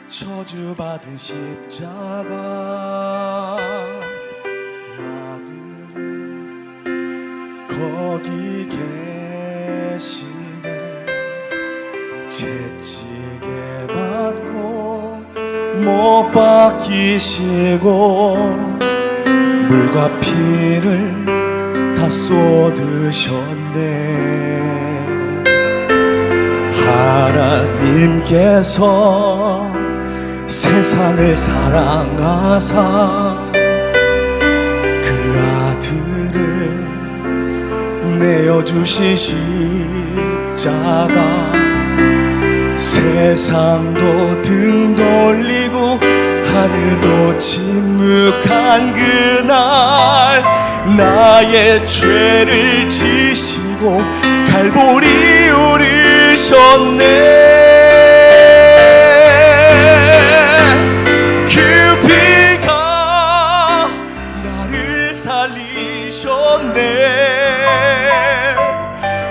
저주받은 십자가 아들은 거기 계시네. 채찍에 맞고 못 박히시고 물과 피를 다 쏟으셨네. 하나님께서 세상을 사랑하사 그 아들을 내어주신 십자가, 세상도 등 돌리고 하늘도 침묵한 그날 나의 죄를 지시고 갈보리 오르셨네. 그 피가 나를 살리셨네.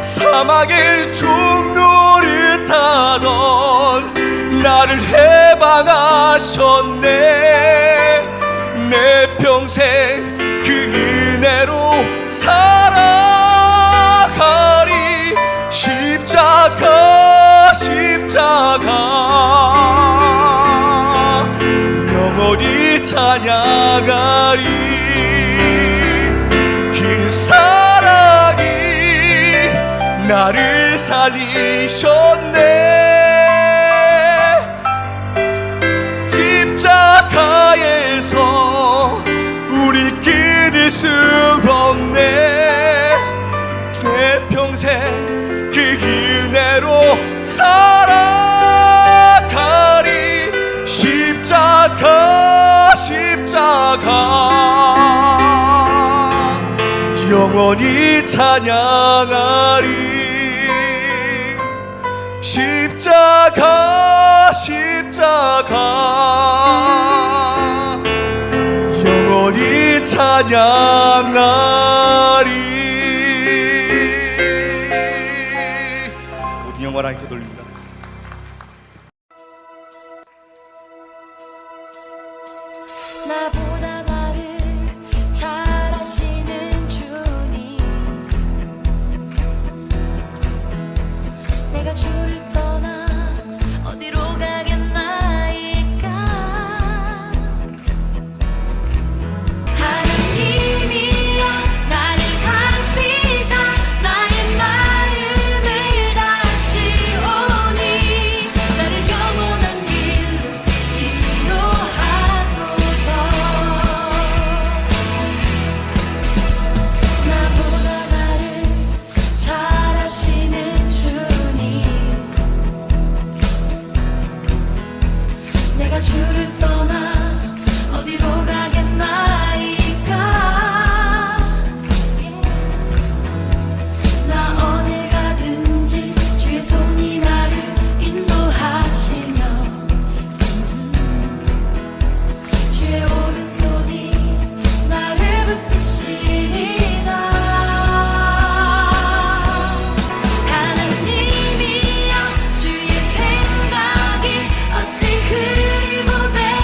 사막의 종노릇하던 나를 해방하셨네. 내 평생 그 은혜로 살아가리. 십자가 십자가 영원히 찬양하리. 그 사랑이 나를 살리셨네. 십자가에서 우릴 끊을 수 없네. 내 평생 그 은혜로 살아가리. 십자가 십자가 영원히 찬양하리. 십자가 십자가 영원히 찬양하리. 모든 영광을 하나님께 돌립니다. 나보다 나를 잘 아시는 주님, 내가 주를 떠나 어디로 가겠나이까. 하나님이여 나를 살피사 나의 마음을 다시오니 나를 영원한 길로 인도하소서. 나보다 나를 잘 아시는 주님, 내가 주를 떠나 어디로 가겠나이까. 나 어딜 가든지 주의 손이 나를 인도하시며 주의 오른손이 나를 붙드시리라. 하나님이여 주의 생각이 어찌 그리 보배로우시오.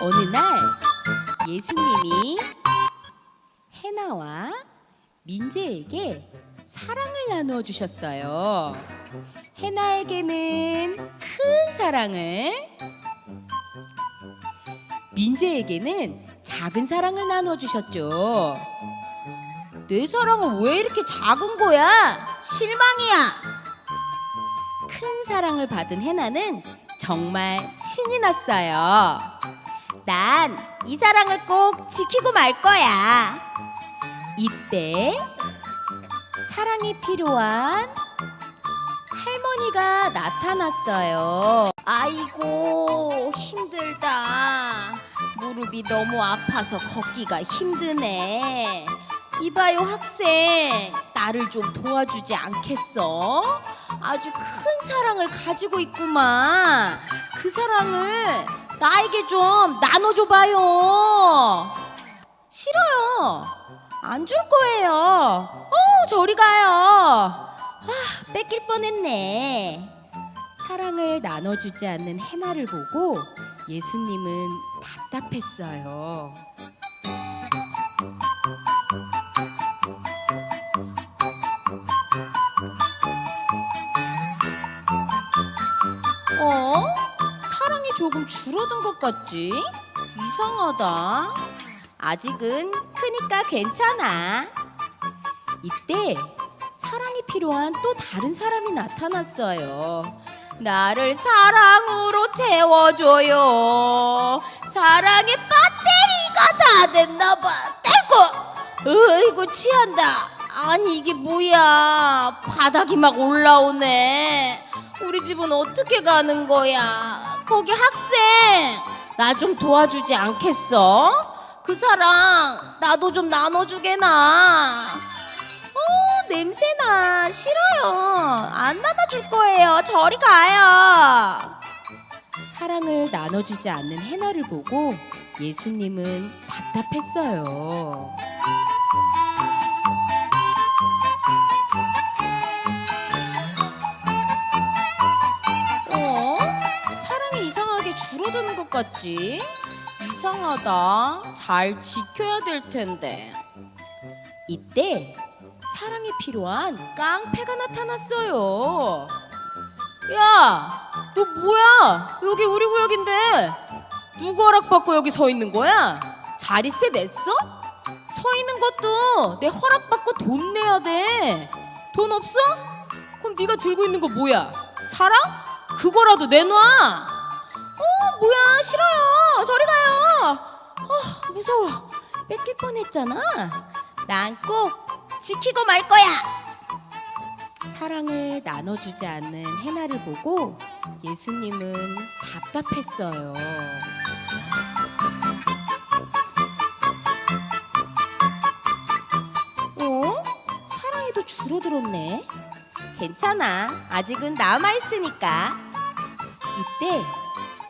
어느 날 예수님이 해나와 민재에게 사랑을 나누어 주셨어요. 해나에게는 큰 사랑을, 민재에게는 작은 사랑을 나누어 주셨죠. 내 사랑은 왜 이렇게 작은 거야? 실망이야. 큰 사랑을 받은 해나는 정말 신이 났어요. 난 이 사랑을 꼭 지키고 말 거야. 이때 사랑이 필요한 할머니가 나타났어요. 아이고, 힘들다. 무릎이 너무 아파서 걷기가 힘드네. 이봐요, 학생, 나를 좀 도와주지 않겠어? 아주 큰 사랑을 가지고 있구만. 그 사랑을 나에게 좀 나눠줘봐요. 싫어요. 안 줄 거예요. 저리 가요. 뺏길 뻔했네. 사랑을 나눠주지 않는 해나를 보고 예수님은 답답했어요. 사랑이 조금 줄어든 것 같지? 이상하다. 아직은 크니까 괜찮아. 이때 사랑이 필요한 또 다른 사람이 나타났어요. 나를 사랑으로 채워줘요. 사랑의 배터리가 다 됐나봐. 떼고! 어이구, 취한다. 아니, 이게 뭐야. 바닥이 막 올라오네. 우리 집은 어떻게 가는 거야? 거기 학생, 나 좀 도와주지 않겠어? 그 사랑 나도 좀 나눠주게나. 냄새나. 싫어요. 안 나눠줄 거예요. 저리 가요. 사랑을 나눠주지 않는 해나를 보고 예수님은 답답했어요. 사랑이 이상하게 줄어드는 것 같지? 이상하다. 잘 지켜야 될 텐데. 이때 사랑이 필요한 깡패가 나타났어요. 야, 너 뭐야? 여기 우리 구역인데 누구 허락받고 여기 서 있는 거야? 자리세 냈어? 서 있는 것도 내 허락받고 돈 내야 돼. 돈 없어? 그럼 네가 들고 있는 거 뭐야? 사랑? 그거라도 내놔. 뭐야, 싫어요. 저리 가요. 무서워. 뺏길 뻔했잖아. 난 꼭 지키고 말 거야. 사랑을 나눠주지 않는 해나를 보고 예수님은 답답했어요. 사랑이 또 줄어들었네. 괜찮아. 아직은 남아있으니까. 이때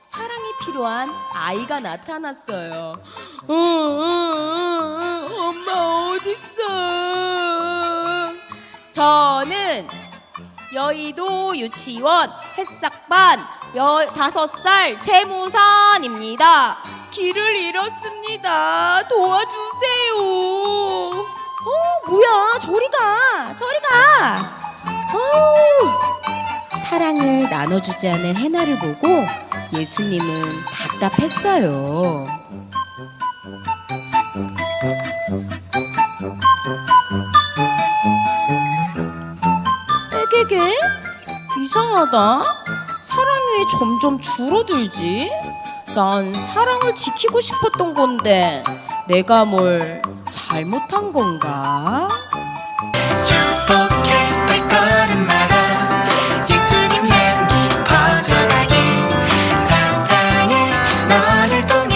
사랑이 필요한 아이가 나타났어요. 엄마 어딨어? 저는 여의도 유치원 햇삭반 15살 최무선입니다. 길을 잃었습니다. 도와주세요. 뭐야? 저리 가. 저리 가. 사랑을 나눠주지 않는 해나를 보고 예수님은 답답했어요. 에게게? 이상하다. 사랑이 왜 점점 줄어들지? 난 사랑을 지키고 싶었던 건데 내가 뭘 잘못한 건가? 축복해 발걸음마다 예수님 향기 퍼져가길 사랑해 너를 통해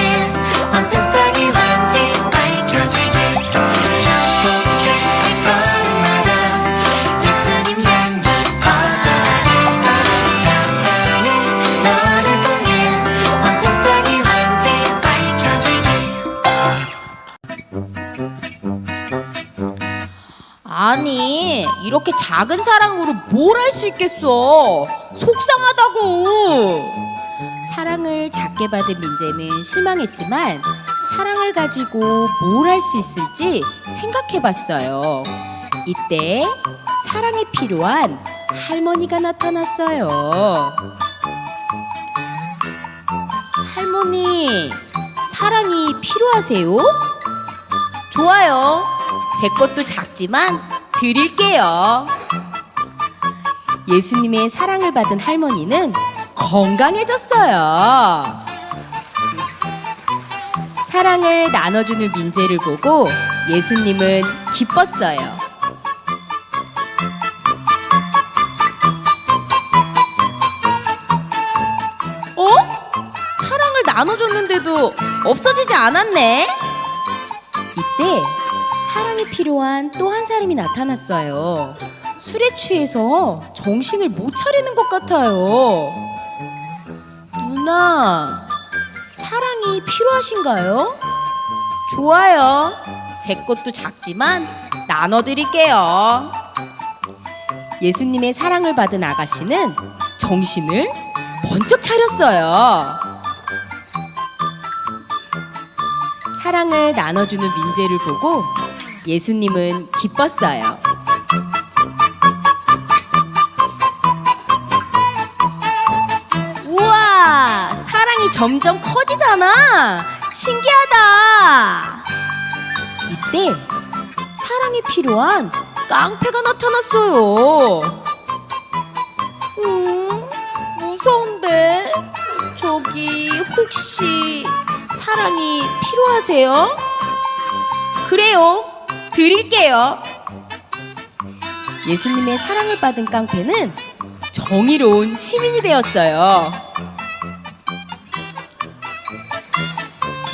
온 세상이 환히 밝혀지길 축복해 발걸음마다 예수님 향기 퍼져가길 사랑해 너를 통해 온 세상이 환히 밝혀지길. 아니, 이렇게 작은 사랑으로 뭘 할 수 있겠어. 속상하다고. 사랑을 작게 받은 민재는 실망했지만 사랑을 가지고 뭘 할 수 있을지 생각해봤어요. 이때 사랑이 필요한 할머니가 나타났어요. 할머니, 사랑이 필요하세요? 좋아요. 제 것도 작지만 드릴게요. 예수님의 사랑을 받은 할머니는 건강해졌어요. 사랑을 나눠주는 민재를 보고 예수님은 기뻤어요. 어? 사랑을 나눠줬는데도 없어지지 않았네? 이때 사랑이 필요한 또 한 사람이 나타났어요. 술에 취해서 정신을 못 차리는 것 같아요. 누나, 사랑이 필요하신가요? 좋아요. 제 것도 작지만 나눠드릴게요. 예수님의 사랑을 받은 아가씨는 정신을 번쩍 차렸어요. 사랑을 나눠주는 민재를 보고 예수님은 기뻤어요. 우와, 사랑이 점점 커지잖아. 신기하다. 이때 사랑이 필요한 깡패가 나타났어요. 무서운데? 저기 혹시 사랑이 필요하세요? 그래요, 드릴게요. 예수님의 사랑을 받은 깡패는 정의로운 시민이 되었어요.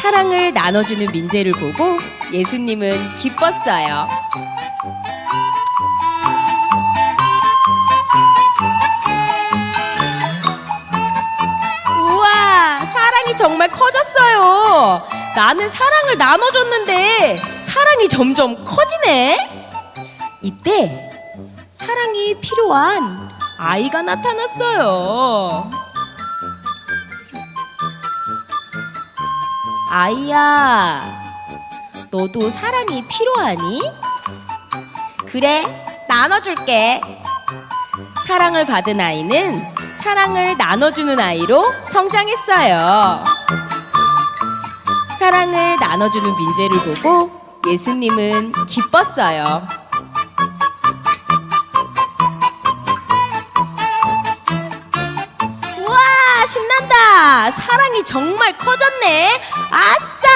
사랑을 나눠주는 민재를 보고 예수님은 기뻤어요. 우와, 사랑이 정말 커졌어요. 나는 사랑을 나눠줬는데 사랑이 점점 커지네. 이때 사랑이 필요한 아이가 나타났어요. 아이야, 너도 사랑이 필요하니? 그래, 나눠줄게. 사랑을 받은 아이는 사랑을 나눠주는 아이로 성장했어요. 사랑을 나눠주는 민재를 보고 예수님은 기뻤어요. 우와, 신난다. 사랑이 정말 커졌네. 아싸!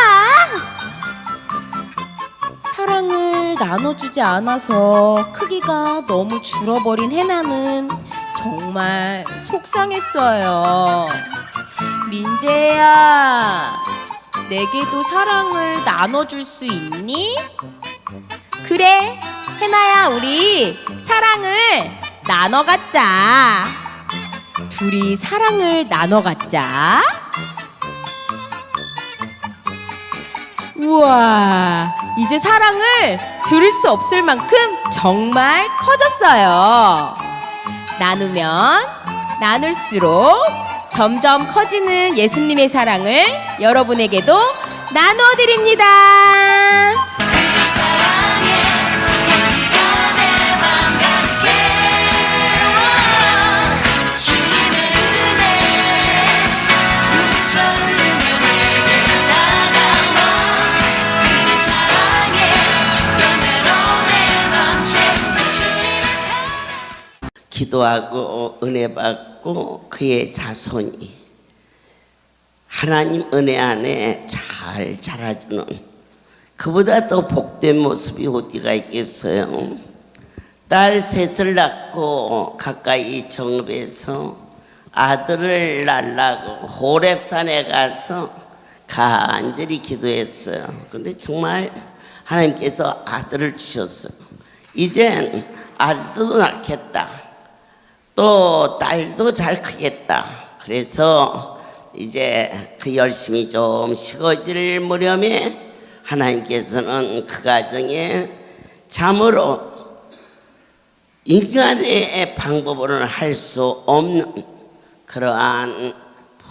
사랑을 나눠주지 않아서 크기가 너무 줄어버린 해나는 정말 속상했어요. 민재야, 내게도 사랑을 나눠줄 수 있니? 그래, 해나야, 우리 사랑을 나눠 갖자. 둘이 사랑을 나눠 갖자. 우와, 이제 사랑을 들을 수 없을 만큼 정말 커졌어요. 나누면 나눌수록 점점 커지는 예수님의 사랑을 여러분에게도 나누어드립니다. 그 사랑에 우리가 내 맘 같게 주님의 은혜 부처으며 내게 다가와 그 사랑에 열매로 내 맘 채우는 주님의 사랑 기도하고 은혜 받고 그의 자손이 하나님 은혜 안에 잘 자라주는 그보다 더 복된 모습이 어디가 있겠어요. 딸 셋을 낳고 가까이 정읍에서 아들을 낳으려고 호렙산에 가서 간절히 기도했어요. 근데 정말 하나님께서 아들을 주셨어요. 이젠 아들도 낳겠다. 또 딸도 잘 크겠다. 그래서 이제 그 열심이 좀 식어질 무렵에 하나님께서는 그 가정에 참으로 인간의 방법으로는 할 수 없는 그러한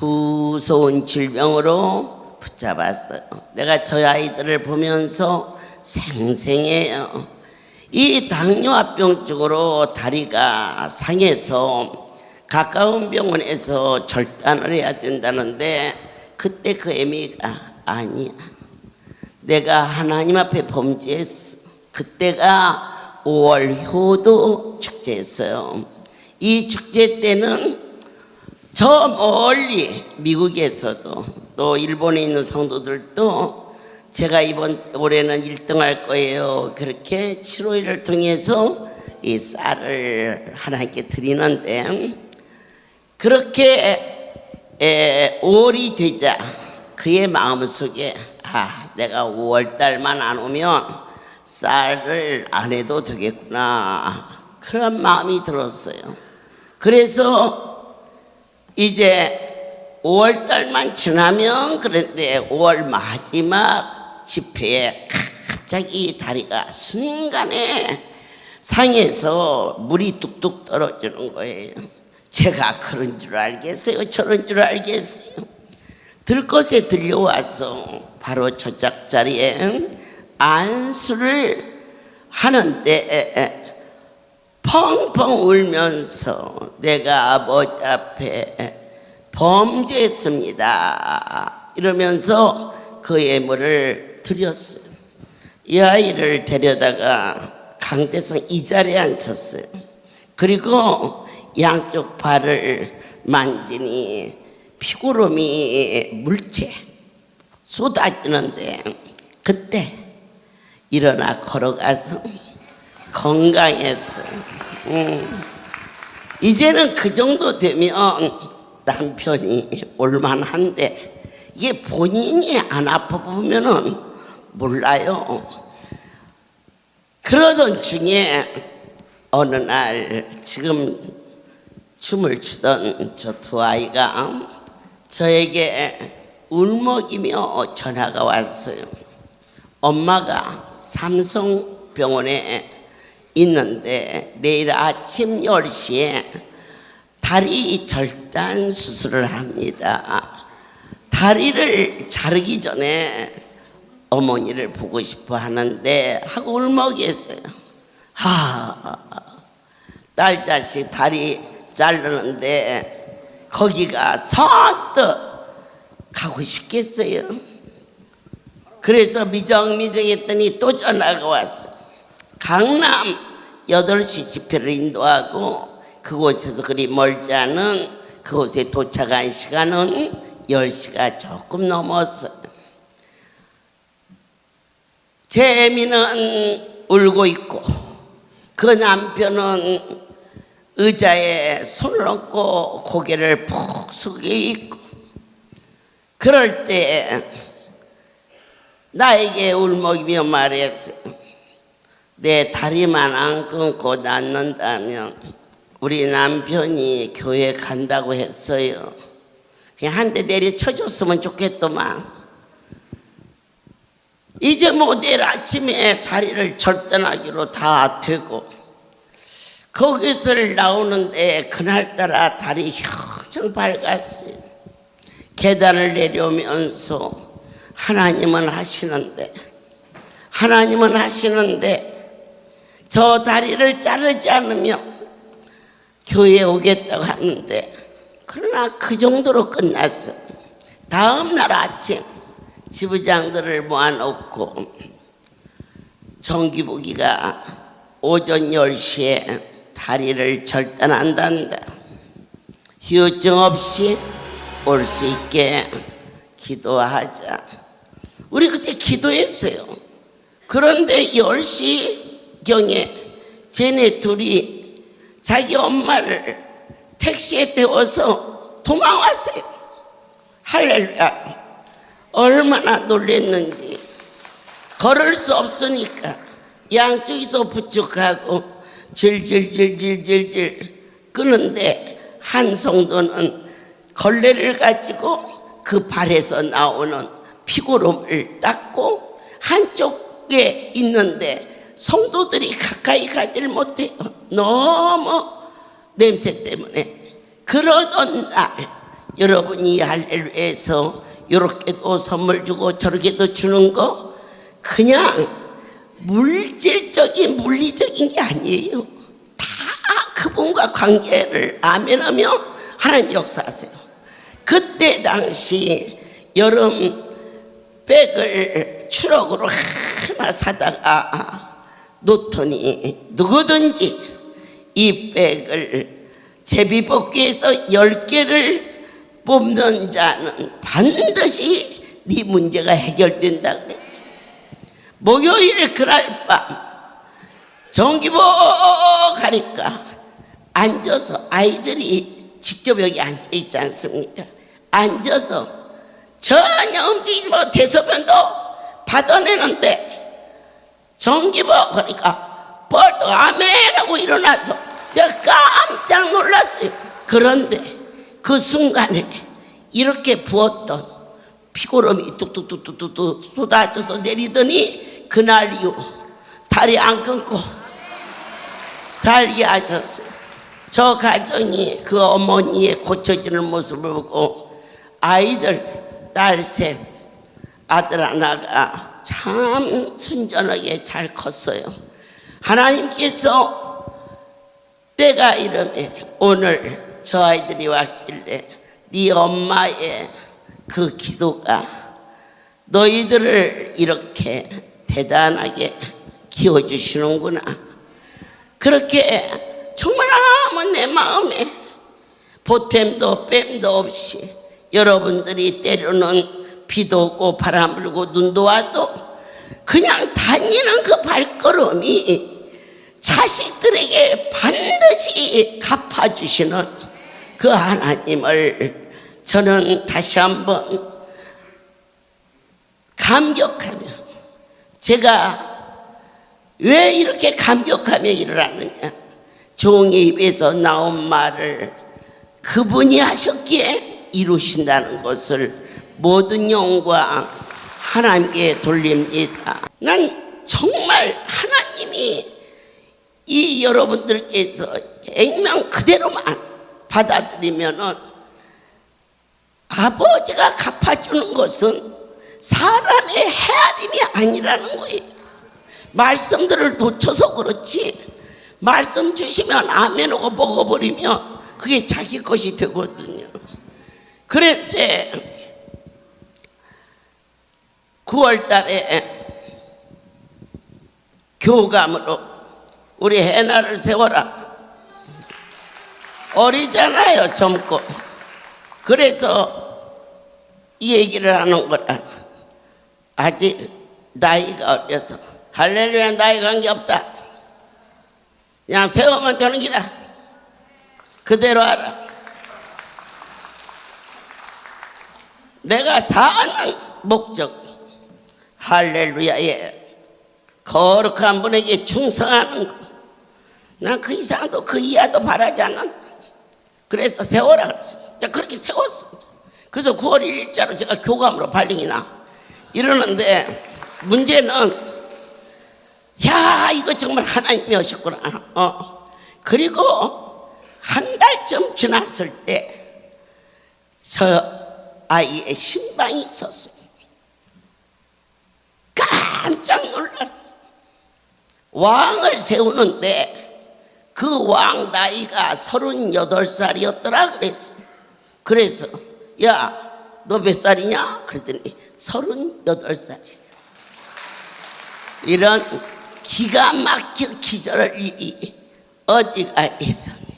무서운 질병으로 붙잡았어요. 내가 저 아이들을 보면서 생생해요. 이 당뇨합병증으로 다리가 상해서 가까운 병원에서 절단을 해야 된다는데 그때 그 애미가 아니야. 내가 하나님 앞에 범죄했어. 그때가 5월 효도 축제였어요. 이 축제 때는 저 멀리 미국에서도 또 일본에 있는 성도들도 제가 이번 올해는 1등 할 거예요. 그렇게 7월을 통해서 이 쌀을 하나님께 드리는데 그렇게 5월이 되자 그의 마음속에 내가 5월 달만 안 오면 쌀을 안 해도 되겠구나 그런 마음이 들었어요. 그래서 이제 5월 달만 지나면 그런데 5월 마지막 집회에 갑자기 다리가 순간에 상해서 물이 뚝뚝 떨어지는 거예요. 제가 그런 줄 알겠어요? 저런 줄 알겠어요? 들것에 들려와서 바로 저짝자리에 안수를 하는데 펑펑 울면서 내가 아버지 앞에 범죄했습니다 이러면서 그 예물을 드렸어요. 이 아이를 데려다가 강대성 이 자리에 앉혔어요. 그리고 양쪽 발을 만지니 피고름이 물체 쏟아지는데 그때 일어나 걸어가서 건강했어요. 이제는 그 정도 되면 남편이 올만한데 이게 본인이 안 아파 보면은 몰라요. 그러던 중에 어느 날 지금 춤을 추던 저 두 아이가 저에게 울먹이며 전화가 왔어요. 엄마가 삼성병원에 있는데 내일 아침 10시에 다리 절단 수술을 합니다. 다리를 자르기 전에 어머니를 보고 싶어 하는데 하고 울먹였어요. 딸 자식 다리 자르는데 거기가 선뜻 가고 싶겠어요. 그래서 미정미정했더니 또 전화가 왔어요. 강남 8시 집회를 인도하고 그곳에서 그리 멀지 않은 그곳에 도착한 시간은 10시가 조금 넘었어요. 제 애미는 울고 있고 그 남편은 의자에 손을 얹고 고개를 푹 숙여 있고 그럴 때 나에게 울먹이며 말했어요. 내 다리만 안 끊고 낫는다면 우리 남편이 교회 간다고 했어요. 그냥 한 대 내려쳐줬으면 좋겠더만. 이제 뭐 내일 아침에 다리를 절단하기로 다 되고 거기서 나오는데 그날따라 달이 휘청 밝았어요. 계단을 내려오면서 하나님은 하시는데 저 다리를 자르지 않으면 교회에 오겠다고 하는데 그러나 그 정도로 끝났어. 다음 날 아침 지부장들을 모아놓고 정기복이가 오전 10시에 다리를 절단한단다. 휴증 없이 올 수 있게 기도하자. 우리 그때 기도했어요. 그런데 10시경에 쟤네 둘이 자기 엄마를 택시에 태워서 도망왔어요. 할렐루야. 얼마나 놀랬는지. 걸을 수 없으니까 양쪽에서 부축하고 질질질질질질 끄는데 한 성도는 걸레를 가지고 그 발에서 나오는 피고름을 닦고 한쪽에 있는데 성도들이 가까이 가질 못해요. 너무 냄새 때문에. 그러던 날 여러분이 할렐루야에서 이렇게도 선물 주고 저렇게도 주는 거 그냥 물질적인 물리적인 게 아니에요. 다 그분과 관계를 아멘하며 하나님 역사하세요. 그때 당시 여름 백을 추럭으로 하나 사다가 놓더니 누구든지 이 백을 제비뽑기에서 10개를 뽑는 자는 반드시 네 문제가 해결된다 그랬어요. 목요일 그날 밤 정기복 가니까 앉아서 아이들이 직접 여기 앉아 있지 않습니까? 앉아서 전혀 움직이지 못하고 대소변도 받아내는데 정기복 그러니까 벌떡 아멘하고 일어나서 내가 깜짝 놀랐어요. 그런데 그 순간에 이렇게 부었던 피고름이 뚝뚝뚝뚝뚝 쏟아져서 내리더니 그날 이후 다리 안 끊고 살게 하셨어요. 저 가정이 그 어머니의 고쳐지는 모습을 보고 아이들 딸 셋 아들 하나가 참 순전하게 잘 컸어요. 하나님께서 때가 이름에 오늘 저 아이들이 왔길래 네 엄마의 그 기도가 너희들을 이렇게 대단하게 키워주시는구나. 그렇게 정말 아무 내 마음에 보탬도 뺨도 없이 여러분들이 때로는 비도 오고 바람 불고 눈도 와도 그냥 다니는 그 발걸음이 자식들에게 반드시 갚아주시는 그 하나님을 저는 다시 한번 감격하며, 제가 왜 이렇게 감격하며 일을 하느냐, 종의 입에서 나온 말을 그분이 하셨기에 이루신다는 것을 모든 영광 하나님께 돌립니다. 난 정말 하나님이 이 여러분들께서 액면 그대로만 받아들이면은 아버지가 갚아주는 것은 사람의 헤아림이 아니라는 거예요. 말씀들을 놓쳐서 그렇지, 말씀 주시면 아멘하고 먹어버리면 그게 자기 것이 되거든요. 그랬대 9월 달에 교감으로 우리 해나를 세워라. 어리잖아요, 젊고. 그래서 이 얘기를 하는 거라. 아직 나이가 어려서 할렐루야 나이 관계없다. 그냥 세우면 되는 기다. 그대로 알아. 내가 사는 목적 할렐루야에 거룩한 분에게 충성하는 거. 난 그 이상도 그 이하도 바라지 않는다. 그래서 세워라 그랬어. 그렇게 세웠어. 그래서 9월 1일자로 제가 교감으로 발령이 나. 이러는데 문제는 야 이거 정말 하나님이 하셨구나. 그리고 한 달쯤 지났을 때 저 아이의 신방이 있었어요. 깜짝 놀랐어요. 왕을 세우는데 그 왕 나이가 38살이었더라 그랬어. 그래서 야 너 몇 살이냐? 그랬더니 38살. 이런 기가 막힐 기절할 일이 어디가 있습니까?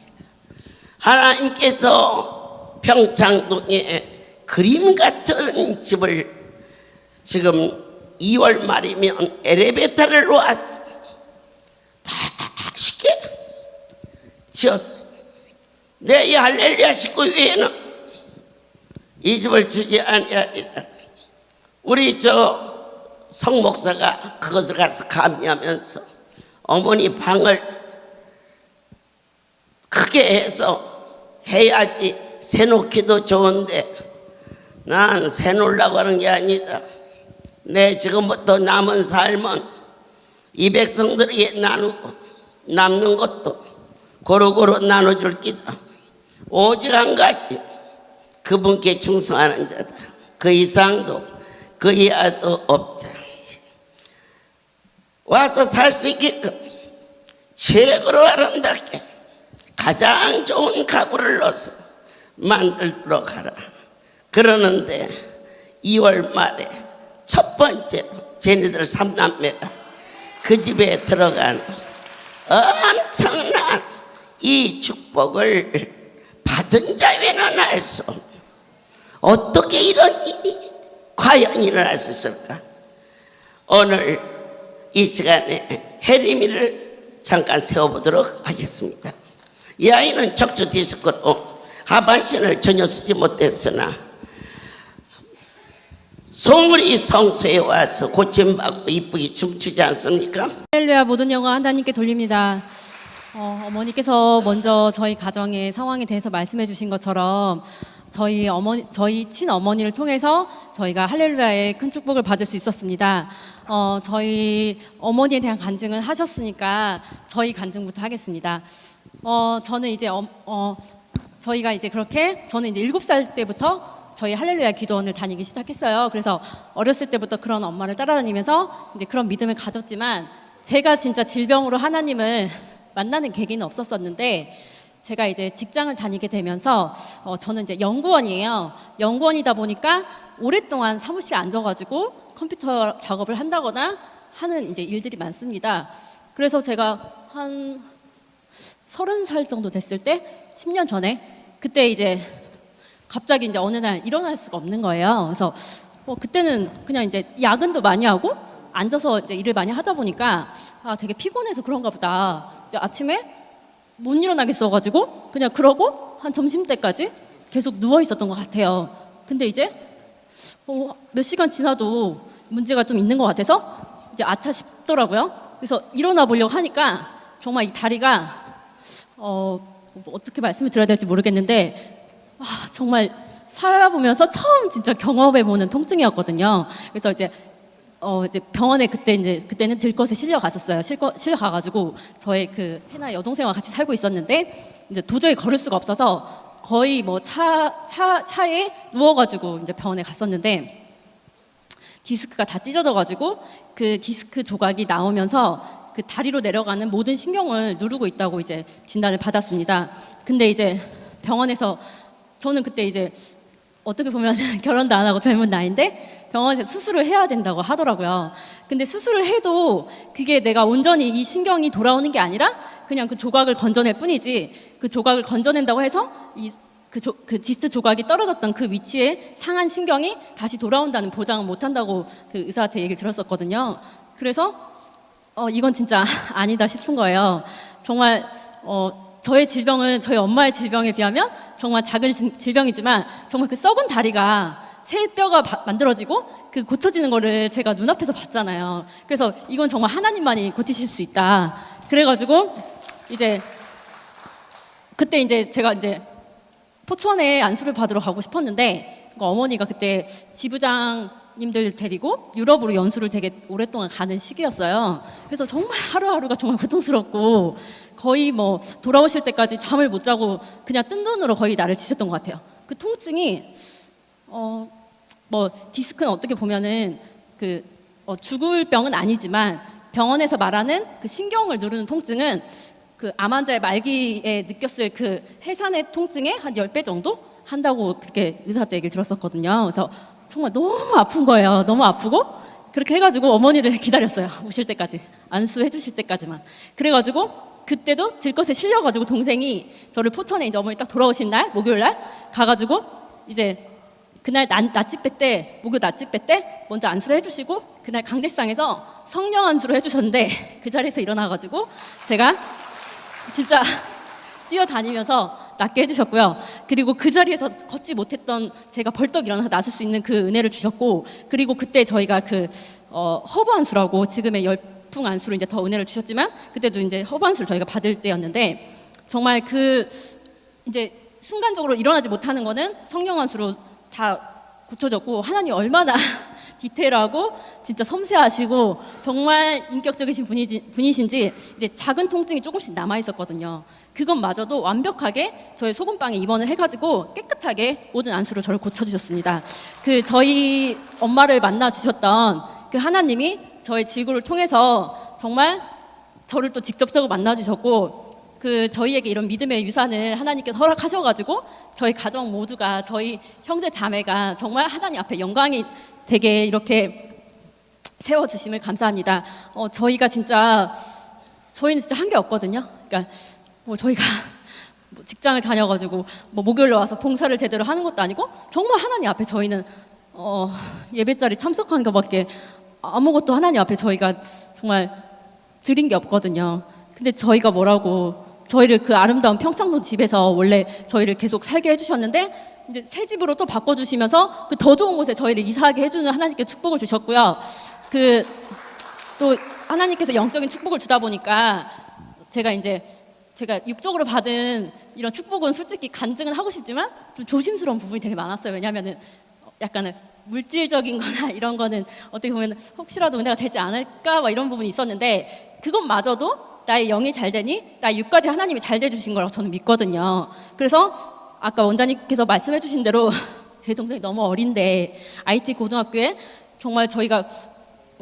하나님께서 평창동에 그림 같은 집을 지금 2월 말이면 엘리베이터를 놓았어. 맛있게 지었어. 내 이 할렐루야 식구 외에는 이 집을 주지 아니하리라. 우리 저 성목사가 그것을 가서 감리하면서 어머니 방을 크게 해서 해야지 세놓기도 좋은데 난 세놓으려고 하는 게 아니다. 내 지금부터 남은 삶은 이 백성들에게 나누고 남는 것도 고루고루 나눠줄 기다. 오직 한 가지, 그분께 충성하는 자다. 그 이상도 그 이하도 없다. 와서 살 수 있게끔 최고로 아름답게 가장 좋은 가구를 넣어서 만들도록 하라. 그러는데 2월 말에 첫 번째로 쟤네들 3남매가 그 집에 들어간 엄청난 이 축복을 받은 자 외에는 알 수 없는, 어떻게 이런 일이 과연 일어날 수 있을까? 오늘 이 시간에 혜림이를 잠깐 세워보도록 하겠습니다. 이 아이는 척추 디스크로 하반신을 전혀 쓰지 못했으나 송우리 성소에 와서 고침받고 이쁘게 춤추지 않습니까? 할렐루야, 모든 영광 하나님께 돌립니다. 어머니께서 먼저 저희 가정의 상황에 대해서 말씀해 주신 것처럼 저희 친어머니를 통해서 저희가 할렐루야의 큰 축복을 받을 수 있었습니다. 저희 어머니에 대한 간증은 하셨으니까 저희 간증부터 하겠습니다. 저는 이제 저희가 이제 그렇게 저는 이제 7살 때부터 저희 할렐루야 기도원을 다니기 시작했어요. 그래서 어렸을 때부터 그런 엄마를 따라다니면서 이제 그런 믿음을 가졌지만, 제가 진짜 질병으로 하나님을 만나는 계기는 없었었는데, 제가 이제 직장을 다니게 되면서 저는 이제 연구원이에요. 연구원이다 보니까 오랫동안 사무실에 앉아가지고 컴퓨터 작업을 한다거나 하는 이제 일들이 많습니다. 그래서 제가 한 30살 정도 됐을 때, 10년 전에, 그때 이제 갑자기 이제 어느 날 일어날 수가 없는 거예요. 그래서 그때는 그냥 이제 야근도 많이 하고 앉아서 이제 일을 많이 하다 보니까 되게 피곤해서 그런가 보다. 이제 아침에 못 일어나겠어가지고 그냥 그러고 한 점심때까지 계속 누워 있었던 것 같아요. 근데 이제 몇 시간 지나도 문제가 좀 있는 것 같아서 이제 아차 싶더라고요. 그래서 일어나 보려고 하니까 정말 이 다리가 어떻게 말씀을 드려야 될지 모르겠는데, 정말 살아보면서 처음 진짜 경험해보는 통증이었거든요. 그래서 이제 병원에 그때는 들것에 실려 갔었어요. 실려 가가지고 저의 그 해나 여동생과 같이 살고 있었는데, 이제 도저히 걸을 수가 없어서 거의 뭐 차에 누워가지고 이제 병원에 갔었는데, 디스크가 다 찢어져가지고 그 디스크 조각이 나오면서 그 다리로 내려가는 모든 신경을 누르고 있다고 이제 진단을 받았습니다. 근데 이제 병원에서 저는 그때 이제 어떻게 보면 결혼도 안 하고 젊은 나이인데 병원에서 수술을 해야 된다고 하더라고요. 근데 수술을 해도 그게 내가 온전히 이 신경이 돌아오는 게 아니라 그냥 그 조각을 건져낼 뿐이지, 그 조각을 건져낸다고 해서 그 디스크 조각이 떨어졌던 그 위치에 상한 신경이 다시 돌아온다는 보장은 못 한다고 그 의사한테 얘기를 들었었거든요. 그래서 이건 진짜 아니다 싶은 거예요. 정말 저의 질병은 저희 엄마의 질병에 비하면 정말 작은 질병이지만, 정말 그 썩은 다리가 새 뼈가 만들어지고 그 고쳐지는 거를 제가 눈앞에서 봤잖아요. 그래서 이건 정말 하나님만이 고치실 수 있다. 그래가지고 이제 그때 이제 제가 이제 포천에 안수를 받으러 가고 싶었는데, 어머니가 그때 지부장님들 데리고 유럽으로 연수를 되게 오랫동안 가는 시기였어요. 그래서 정말 하루하루가 정말 고통스럽고 거의 뭐 돌아오실 때까지 잠을 못 자고 그냥 뜬 눈으로 거의 나를 지셨던 것 같아요. 그 통증이 뭐 디스크는 어떻게 보면은 죽을 병은 아니지만, 병원에서 말하는 그 신경을 누르는 통증은 그 암 환자의 말기에 느꼈을 그 해산의 통증의 한 10배 정도 한다고 그렇게 의사한테 얘기를 들었었거든요. 그래서 정말 너무 아픈 거예요. 너무 아프고 그렇게 해가지고 어머니를 기다렸어요. 오실 때까지, 안수해 주실 때까지만. 그래가지고 그때도 들것에 실려가지고 동생이 저를 포천에 이제 어머니 딱 돌아오신 날, 목요일 날 가가지고 이제 그날 낮집회 때, 목요 낮집회 때 먼저 안수를 해주시고, 그날 강대상에서 성령 안수를 해주셨는데 그 자리에서 일어나가지고 제가 진짜 뛰어다니면서 낫게 해주셨고요. 그리고 그 자리에서 걷지 못했던 제가 벌떡 일어나서 나설 수 있는 그 은혜를 주셨고, 그리고 그때 저희가 허브 안수라고, 지금의 열풍 안수로 이제 더 은혜를 주셨지만 그때도 이제 허브 안수를 저희가 받을 때였는데, 정말 이제 순간적으로 일어나지 못하는 거는 성령 안수로 다 고쳐졌고, 하나님 얼마나 디테일하고 진짜 섬세하시고 정말 인격적이신 분이신지 이제 작은 통증이 조금씩 남아 있었거든요. 그것마저도 완벽하게 저희 소금빵에 입원을 해가지고 깨끗하게 모든 안수로 저를 고쳐주셨습니다. 그 저희 엄마를 만나 주셨던 그 하나님이 저의 질고를 통해서 정말 저를 또 직접적으로 만나 주셨고, 그 저희에게 이런 믿음의 유산을 하나님께서 허락하셔가지고 저희 가정 모두가, 저희 형제 자매가 정말 하나님 앞에 영광이 되게 이렇게 세워주심을 감사합니다. 저희는 진짜 한 게 없거든요. 그러니까 저희가 직장을 다녀가지고 목요일에 와서 봉사를 제대로 하는 것도 아니고 정말 하나님 앞에 저희는 예배 자리 참석한 것밖에 아무것도 하나님 앞에 저희가 정말 드린 게 없거든요. 근데 저희가 저희를 그 아름다운 평창동 집에서 원래 저희를 계속 살게 해주셨는데 이제 새 집으로 또 바꿔주시면서 그 더 좋은 곳에 저희를 이사하게 해주는 하나님께 축복을 주셨고요. 또 하나님께서 영적인 축복을 주다 보니까 제가 육적으로 받은 이런 축복은 솔직히 간증은 하고 싶지만 좀 조심스러운 부분이 되게 많았어요. 왜냐하면은 약간은 물질적인 거나 이런 거는 어떻게 보면 혹시라도 은혜가 되지 않을까 막 이런 부분이 있었는데, 그것마저도 나의 영이 잘 되니 나의 육까지 하나님이 잘 돼주신 거라고 저는 믿거든요. 그래서 아까 원장님께서 말씀해 주신 대로 제 동생이 너무 어린데 IT 고등학교에 정말 저희가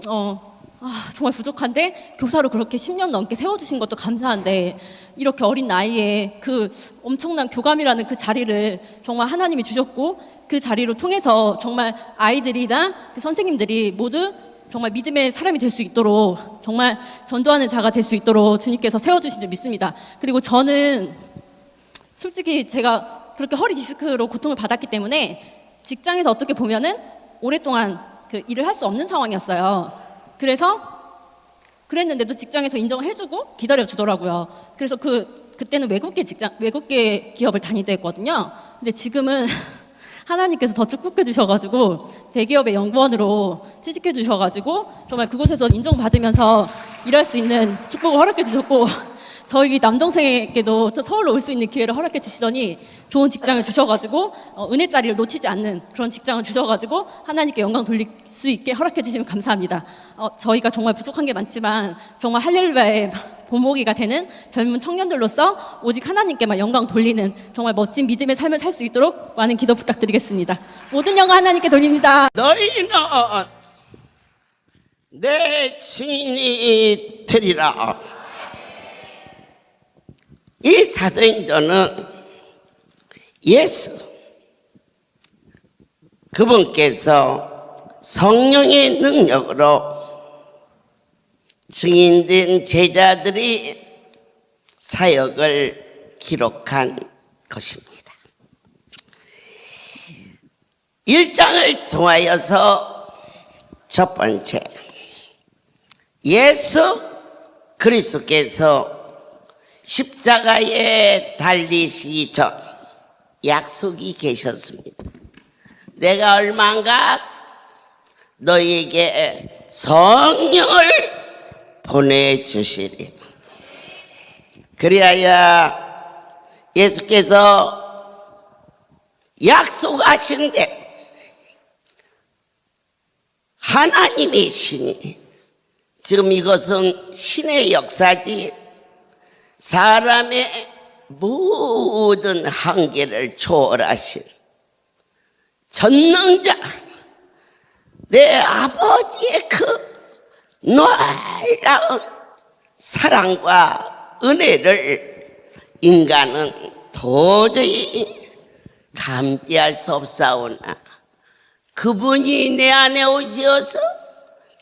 정말 부족한데 교사로 그렇게 10년 넘게 세워주신 것도 감사한데, 이렇게 어린 나이에 그 엄청난 교감이라는 그 자리를 정말 하나님이 주셨고, 그 자리로 통해서 정말 아이들이나 그 선생님들이 모두 정말 믿음의 사람이 될 수 있도록, 정말 전도하는 자가 될 수 있도록 주님께서 세워주신 줄 믿습니다. 그리고 저는 솔직히 제가 그렇게 허리 디스크로 고통을 받았기 때문에 직장에서 어떻게 보면은 오랫동안 그 일을 할 수 없는 상황이었어요. 그랬는데도 직장에서 인정을 해주고 기다려주더라고요. 그래서 그때는 외국계 기업을 다니다 했거든요. 근데 지금은 하나님께서 더 축복해 주셔가지고 대기업의 연구원으로 취직해 주셔가지고 정말 그곳에서 인정받으면서 일할 수 있는 축복을 허락해 주셨고, 저희 남동생에게도 또 서울로 올 수 있는 기회를 허락해 주시더니 좋은 직장을 주셔가지고 은혜 자리를 놓치지 않는 그런 직장을 주셔가지고 하나님께 영광 돌릴 수 있게 허락해 주시면 감사합니다. 저희가 정말 부족한 게 많지만 정말 할렐루야의 본보기가 되는 젊은 청년들로서 오직 하나님께만 영광 돌리는 정말 멋진 믿음의 삶을 살 수 있도록 많은 기도 부탁드리겠습니다. 모든 영광 하나님께 돌립니다. 너희는 내 증인이 되리라. 이 사도행전은 예수 그분께서 성령의 능력으로 증인된 제자들이 사역을 기록한 것입니다. 1장을 통하여서 첫 번째, 예수 그리스도께서 십자가에 달리시기 전 약속이 계셨습니다. 내가 얼마인가 너희에게 성령을 보내주시리. 그리하여 예수께서 약속하신데 하나님의 신이, 지금 이것은 신의 역사지 사람의 모든 한계를 초월하신 전능자 내 아버지의 그 놀라운 사랑과 은혜를 인간은 도저히 감지할 수 없사오나 그분이 내 안에 오시어서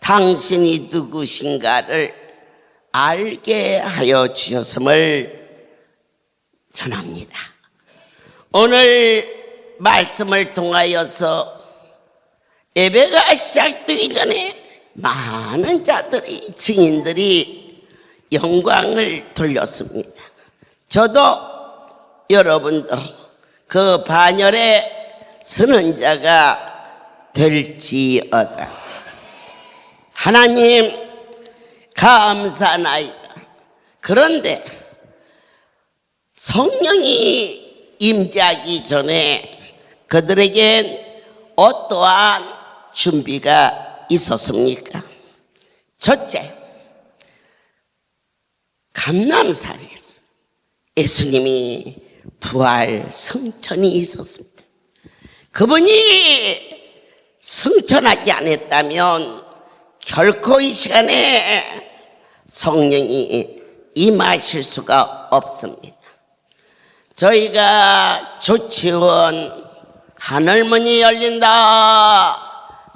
당신이 누구신가를 알게 하여 주셨음을 전합니다. 오늘 말씀을 통하여서 예배가 시작되기 전에 많은 자들이, 증인들이 영광을 돌렸습니다. 저도 여러분도 그 반열에 서는 자가 될지어다. 하나님 감사나이다. 그런데 성령이 임재하기 전에 그들에겐 어떠한 준비가 있었습니까? 첫째, 감남산에서 예수님이 부활 성천이 있었습니다. 그분이 승천하지 않았다면 결코 이 시간에 성령이 임하실 수가 없습니다. 저희가 조치원 하늘문이 열린다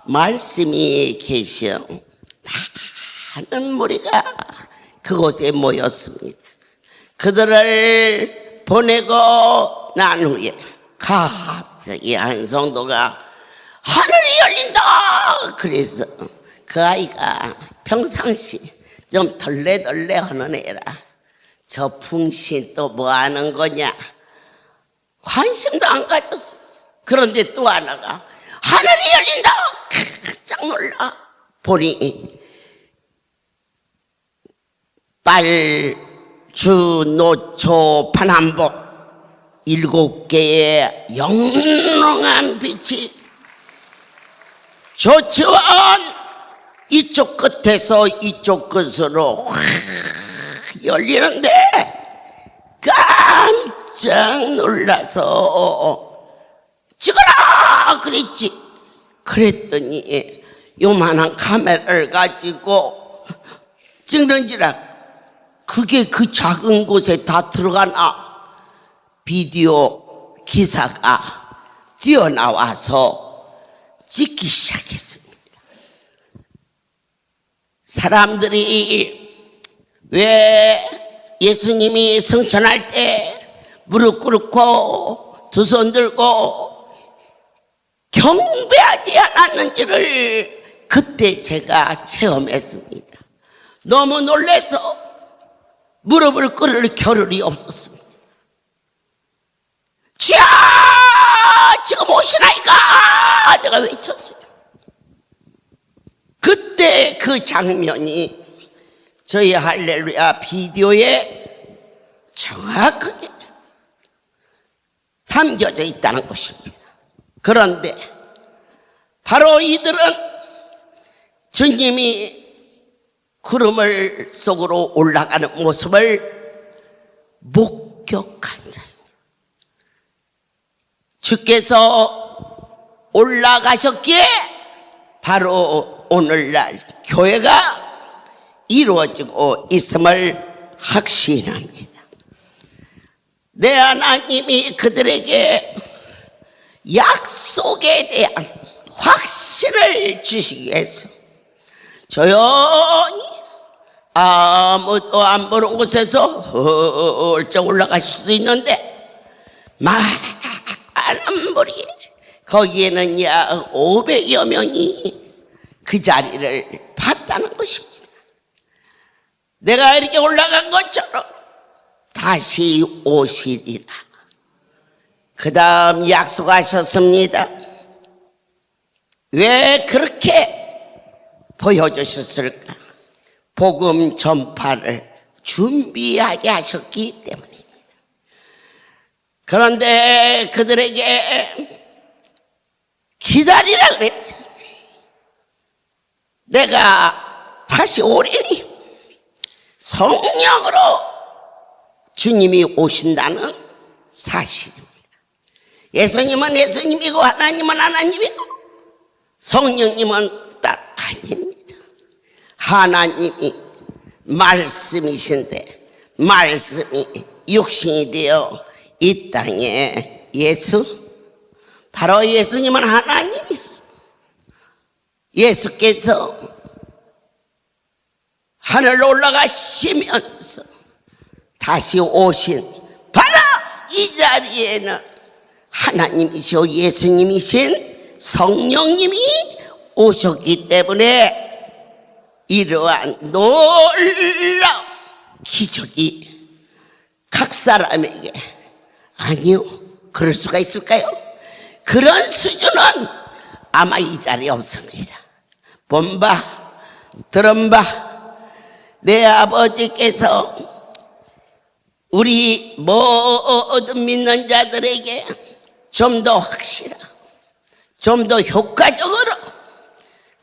말씀이 계시어 많은 무리가 그곳에 모였습니다. 그들을 보내고 난 후에 갑자기 한 성도가 하늘이 열린다 그래서 그 아이가 평상시 좀 덜레덜레 하는 애라 저 풍신 또 뭐 하는 거냐 관심도 안 가졌어요. 그런데 또 하나가 하늘이 열린다 깜짝 놀라 보니 빨주 노초 파남복 7개의 영롱한 빛이 조치원 이쪽 끝에서 이쪽 끝으로 확 열리는데 깜짝 놀라서 찍어라 그랬지. 그랬더니 요만한 카메라를 가지고 찍는지라 그게 그 작은 곳에 다 들어가나 비디오 기사가 뛰어나와서 찍기 시작했습니다. 사람들이 왜 예수님이 승천할 때 무릎 꿇고 두 손 들고 경배하지 않았는지를 그때 제가 체험했습니다. 너무 놀라서 무릎을 꿇을 겨를이 없었습니다. 주야 지금 오시나이까 내가 외쳤어요. 그때 그 장면이 저희 할렐루야 비디오에 정확하게 담겨져 있다는 것입니다. 그런데 바로 이들은 주님이 구름을 속으로 올라가는 모습을 목격한 자입니다. 주께서 올라가셨기에 바로 오늘날 교회가 이루어지고 있음을 확신합니다. 내 하나님이 그들에게 약속에 대한 확신을 주시기 위해서 조용히 아무도 안 보는 곳에서 헐쩍 올라가실 수도 있는데 많은 무리 거기에는 약 500여 명이 그 자리를 봤다는 것입니다. 내가 이렇게 올라간 것처럼 다시 오시리라. 그 다음 약속하셨습니다. 왜 그렇게 보여주셨을까? 복음 전파를 준비하게 하셨기 때문입니다. 그런데 그들에게 기다리라 그랬어요. 내가 다시 오리니 성령으로 주님이 오신다는 사실입니다. 예수님은 예수님이고 하나님은 하나님이고 성령님은 딸 아닙니다. 하나님이 말씀이신데 말씀이 육신이 되어 이 땅에 바로 예수님은 하나님이시죠. 예수께서 하늘로 올라가시면서 다시 오신 바로 이 자리에는 하나님이시오 예수님이신 성령님이 오셨기 때문에 이러한 놀라운 기적이 각 사람에게 아니요 그럴 수가 있을까요? 그런 수준은 아마 이 자리에 없습니다. 본바 들은바 내 아버지께서 우리 모든 믿는 자들에게 좀 더 확실하고 좀 더 효과적으로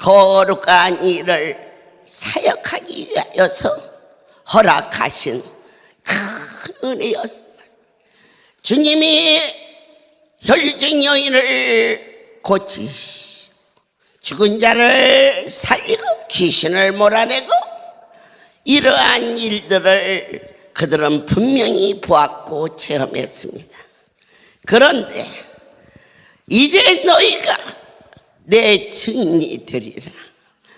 거룩한 일을 사역하기 위하여서 허락하신 큰 은혜였습니다. 주님이 혈증 여인을 고치시고 죽은 자를 살리고 귀신을 몰아내고 이러한 일들을 그들은 분명히 보았고 체험했습니다. 그런데 이제 너희가 내 증인이 되리라.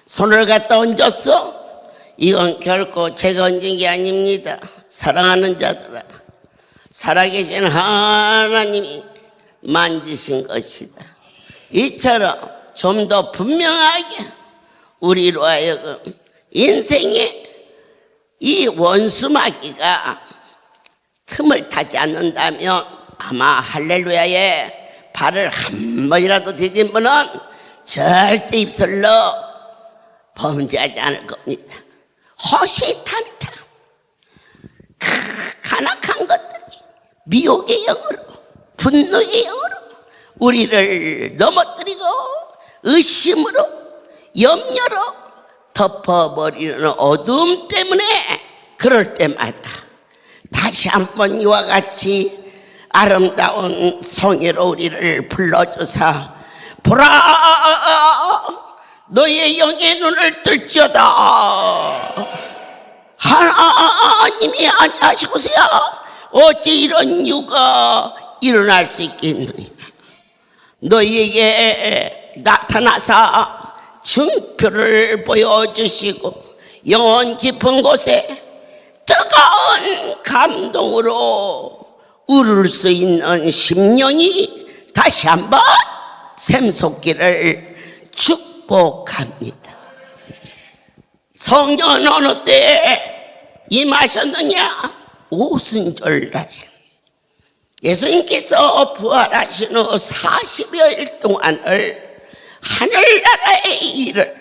손을 갖다 얹었어? 이건 결코 제가 얹은 게 아닙니다. 사랑하는 자들아, 살아계신 하나님이 만지신 것이다. 이처럼 좀 더 분명하게 우리로 하여금 인생의 이 원수마귀가 틈을 타지 않는다면 아마 할렐루야에 발을 한 번이라도 디딘 분은 절대 입술로 범죄하지 않을 겁니다. 허시탄탄 간악한 것들이 미혹의 영으로 분노의 영으로 우리를 넘어뜨리고 의심으로 염려로 덮어버리는 어둠 때문에 그럴 때마다 다시 한번 이와 같이 아름다운 성회로 우리를 불러주사 보라 너의 영의 눈을 뜰지어다 하나님이 아니하시고서야 어찌 이런 유가 일어날 수 있겠느냐. 너희에게 나타나사 증표를 보여주시고 영원 깊은 곳에 뜨거운 감동으로 우를 수 있는 심령이 다시 한번 샘솟기를 축복합니다. 성령은 어느 때에 임하셨느냐? 오순절날 예수님께서 부활하신 후 40여일 동안을 하늘나라의 일을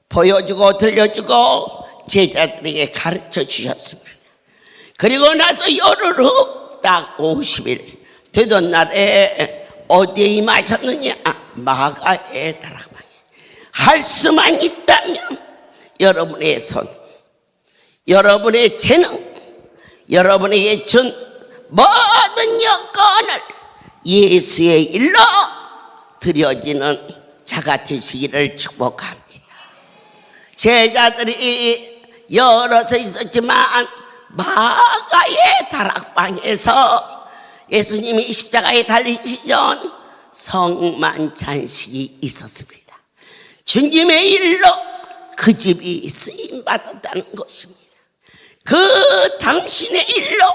보여주고 들려주고 제자들에게 가르쳐 주셨습니다. 그리고 나서 열흘 후 딱 50일 되던 날에 어디에 임하셨느냐? 마가의 다락방에. 할 수만 있다면 여러분의 손, 여러분의 재능, 여러분에게 준 모든 여건을 예수의 일로 드려지는 자가 되시기를 축복합니다. 제자들이 여럿에 있었지만 마가의 다락방에서 예수님이 십자가에 달리시기 전 성만찬식이 있었습니다. 주님의 일로 그 집이 쓰임받았다는 것입니다. 그 당신의 일로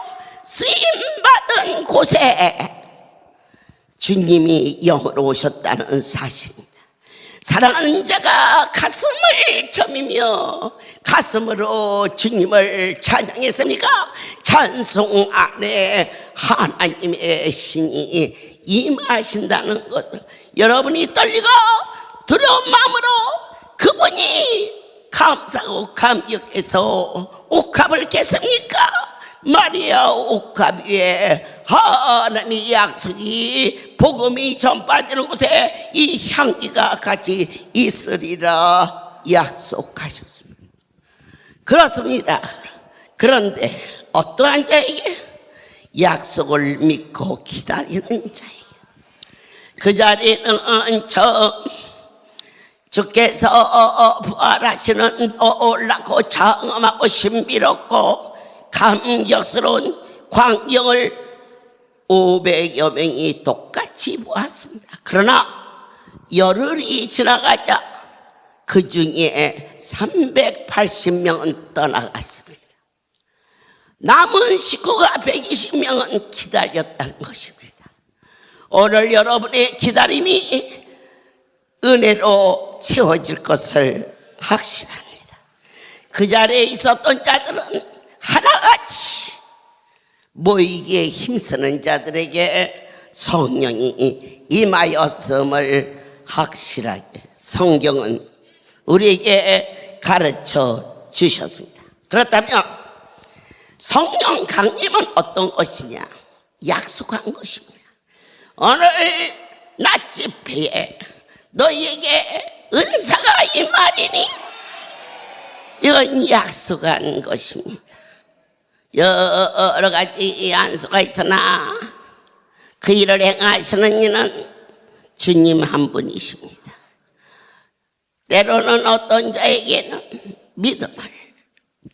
쓰임받은 곳에 주님이 영으로 오셨다는 사실입니다. 사랑하는 자가 가슴을 저미며 가슴으로 주님을 찬양했습니까? 찬송 안에 하나님의 신이 임하신다는 것을 여러분이 떨리고 두려운 마음으로 그분이 감사하고 감격해서 옥합을 깼습니까? 마리아 옥합 위에 하나님의 약속이 복음이 전파되는 곳에 이 향기가 같이 있으리라 약속하셨습니다. 그렇습니다. 그런데 어떠한 자에게? 약속을 믿고 기다리는 자에게. 그 자리는 처음 주께서 부활하시는 놀랍고 장엄하고 신비롭고 감격스러운 광경을 500여 명이 똑같이 보았습니다. 그러나 열흘이 지나가자 그 중에 380명은 떠나갔습니다. 남은 식구가 120명은 기다렸다는 것입니다. 오늘 여러분의 기다림이 은혜로 채워질 것을 확신합니다. 그 자리에 있었던 자들은 하나같이 모이기에 힘쓰는 자들에게 성령이 임하였음을 확실하게 성경은 우리에게 가르쳐 주셨습니다. 그렇다면 성령 강림은 어떤 것이냐? 약속한 것입니다. 오늘 낮 집회에 너희에게 은사가 이 말이니? 이건 약속한 것입니다. 여러 가지 안수가 있으나 그 일을 행하시는 이는 주님 한 분이십니다. 때로는 어떤 자에게는 믿음을,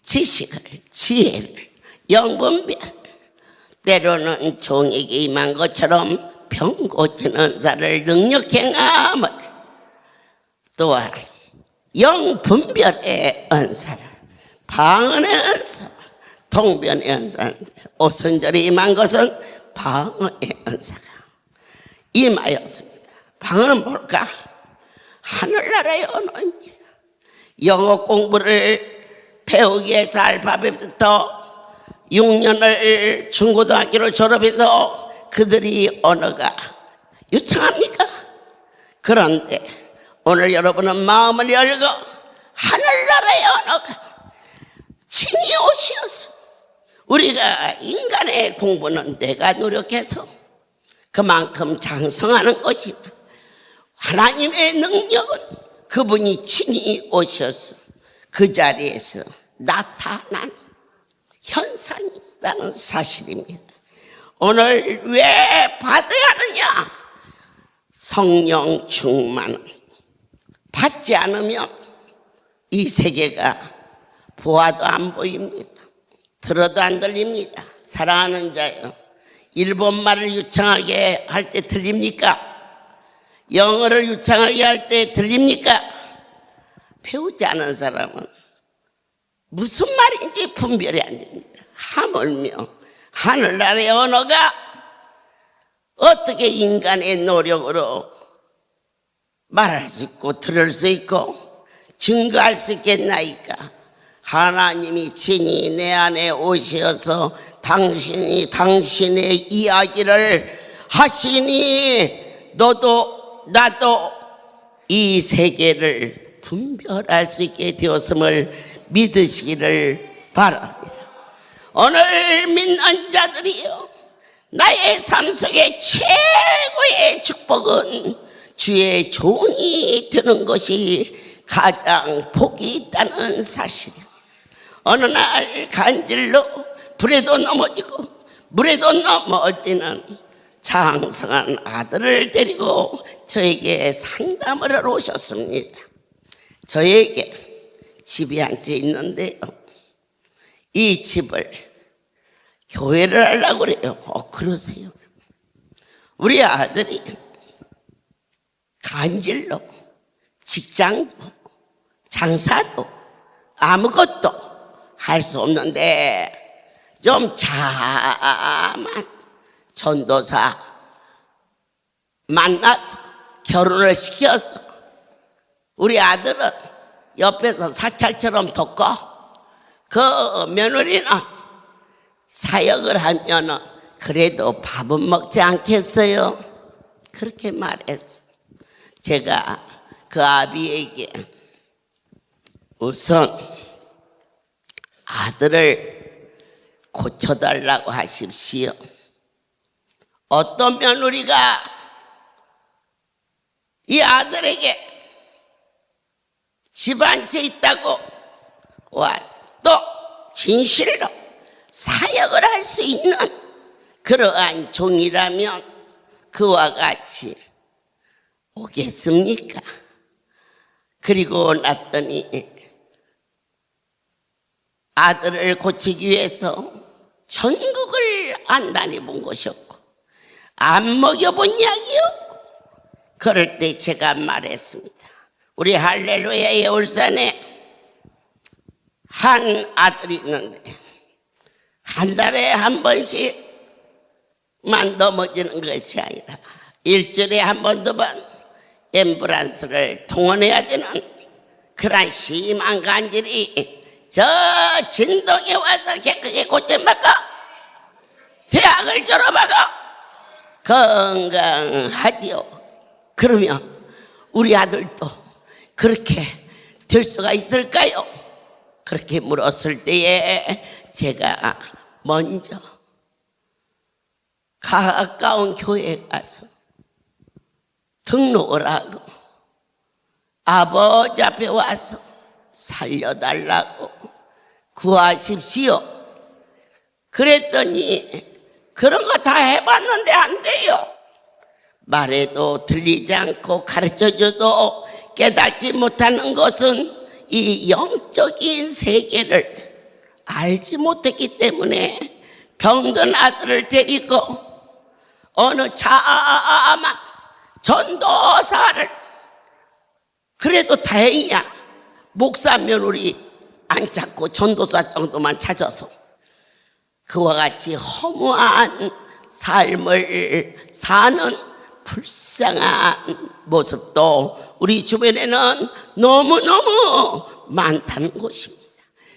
지식을, 지혜를, 영분별, 때로는 종에게 임한 것처럼 병 고치는 은사를 능력 행함을, 또한 영분별의 은사를, 방언의 은사, 통변의 은사인데 오순절에 임한 것은 방언의 은사가 임하였습니다. 방언은 뭘까? 하늘나라의 언어입니다. 영어 공부를 배우기 위해서 알파벳부터 6년을 중고등학교를 졸업해서 그들이 언어가 유창합니까? 그런데 오늘 여러분은 마음을 열고 하늘나라의 언어가 친히 오시어서, 우리가 인간의 공부는 내가 노력해서 그만큼 장성하는 것이고, 하나님의 능력은 그분이 친히 오셔서 그 자리에서 나타난 현상이라는 사실입니다. 오늘 왜 받아야 하느냐? 성령 충만은 받지 않으면 이 세계가 보아도 안 보입니다. 들어도 안 들립니다. 사랑하는 자요, 일본말을 유창하게 할 때 들립니까? 영어를 유창하게 할 때 들립니까? 배우지 않은 사람은 무슨 말인지 분별이 안 됩니다. 하물며 하늘나라의 언어가 어떻게 인간의 노력으로 말할 수 있고 들을 수 있고 증거할 수 있겠나이까? 하나님이 친히 내 안에 오셔서 당신이 당신의 이야기를 하시니 너도 나도 이 세계를 분별할 수 있게 되었음을 믿으시기를 바랍니다. 오늘 믿는 자들이여, 나의 삶 속에 최고의 축복은 주의 종이 되는 것이 가장 복이 있다는 사실입니다. 어느 날 간질로 불에도 넘어지고 물에도 넘어지는 장성한 아들을 데리고 저에게 상담을 하러 오셨습니다. 저에게 집이 한 채 있는데요, 이 집을 교회를 하려고 그래요. 그러세요? 우리 아들이 간질로 직장도 장사도 아무것도 할 수 없는데 좀 자만 전도사 만나서 결혼을 시켜서 우리 아들은 옆에서 사찰처럼 돕고 그 며느리는 사역을 하면은 그래도 밥은 먹지 않겠어요? 그렇게 말했어. 제가 그 아비에게 우선 아들을 고쳐달라고 하십시오. 어떤 며느리가 이 아들에게 집 한 채 있다고 와서 또 진실로 사역을 할 수 있는 그러한 종이라면 그와 같이 오겠습니까? 그리고 났더니 아들을 고치기 위해서 전국을 안 다녀본 것이었고 안 먹여본 약이었고, 그럴 때 제가 말했습니다. 우리 할렐루야의 울산에 한 아들이 있는데 한 달에 한 번씩만 넘어지는 것이 아니라 일주일에 한 번, 두 번 앰뷸런스를 동원해야 되는 그런 심한 간질이 저 진동에 와서 깨끗이 고쳐받고 대학을 졸업하고 건강하지요. 그러면 우리 아들도 그렇게 될 수가 있을까요? 그렇게 물었을 때에 제가 먼저 가까운 교회에 가서 등록을 하고 아버지 앞에 와서 살려달라고 구하십시오. 그랬더니 그런 거 다 해봤는데 안 돼요. 말해도 들리지 않고 가르쳐줘도 깨닫지 못하는 것은 이 영적인 세계를 알지 못했기 때문에 병든 아들을 데리고 어느 자만 전도사를, 그래도 다행이야, 목사 며느리 안 찾고 전도사 정도만 찾아서 그와 같이 허무한 삶을 사는 불쌍한 모습도 우리 주변에는 너무너무 많다는 것입니다.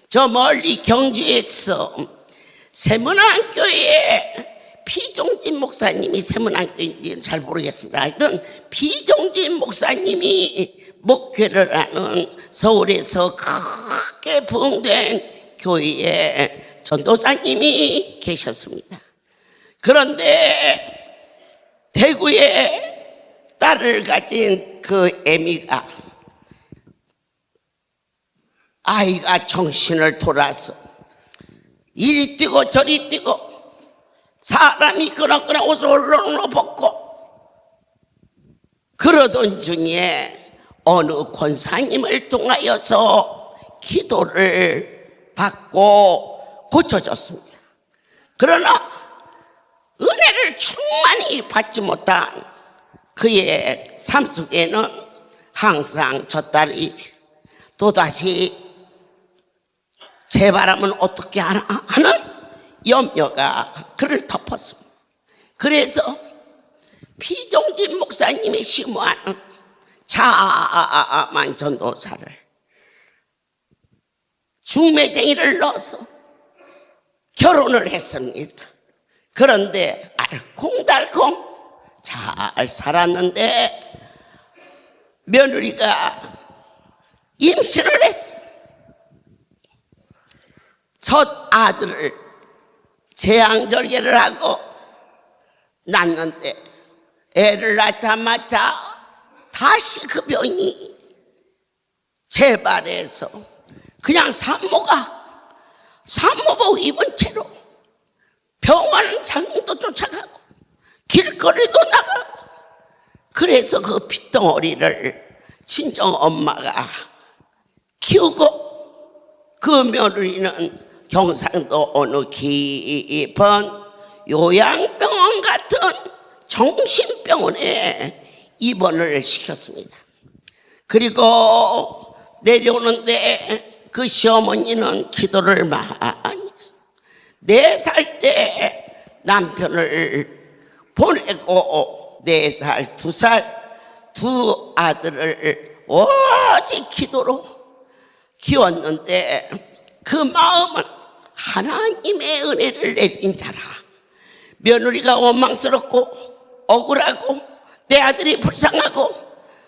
저 멀리 경주에서 세문안교회 피종진 목사님이, 세문안교인지는 잘 모르겠습니다. 하여튼 피종진 목사님이 목회를 하는 서울에서 크게 부흥된 교회에 전도사님이 계셨습니다. 그런데 대구에 딸을 가진 그 애미가, 아이가 정신을 돌아서 이리 뛰고 저리 뛰고 사람이 그나그나 옷을 얼렁얼렁 벗고 그러던 중에 어느 권사님을 통하여서 기도를 받고 고쳐졌습니다. 그러나 은혜를 충만히 받지 못한 그의 삶 속에는 항상 저 딸이 또다시 재발하면 어떻게 하나 하는 염려가 그를 덮었습니다. 그래서 피종진 목사님이 심무하는 자만 전도사를, 중매쟁이를 넣어서 결혼을 했습니다. 그런데 알콩달콩 잘 살았는데 며느리가 임신을 했어. 첫 아들을 재앙절개를 하고 낳는데 애를 낳자마자 다시 그 병이 재발해서 그냥 산모복 입은 채로 병원 장도 쫓아가고 길거리도 나가고, 그래서 그 핏덩어리를 친정 엄마가 키우고 그 며느리는 경상도 어느 깊은 요양병원 같은 정신병원에 입원을 시켰습니다. 그리고 내려오는데 그 시어머니는 기도를 많이 했어요. 4살 때 남편을 보내고 4살, 2살 두 아들을 오직 기도로 키웠는데 그 마음은 하나님의 은혜를 내린 자라. 며느리가 원망스럽고 억울하고 내 아들이 불쌍하고,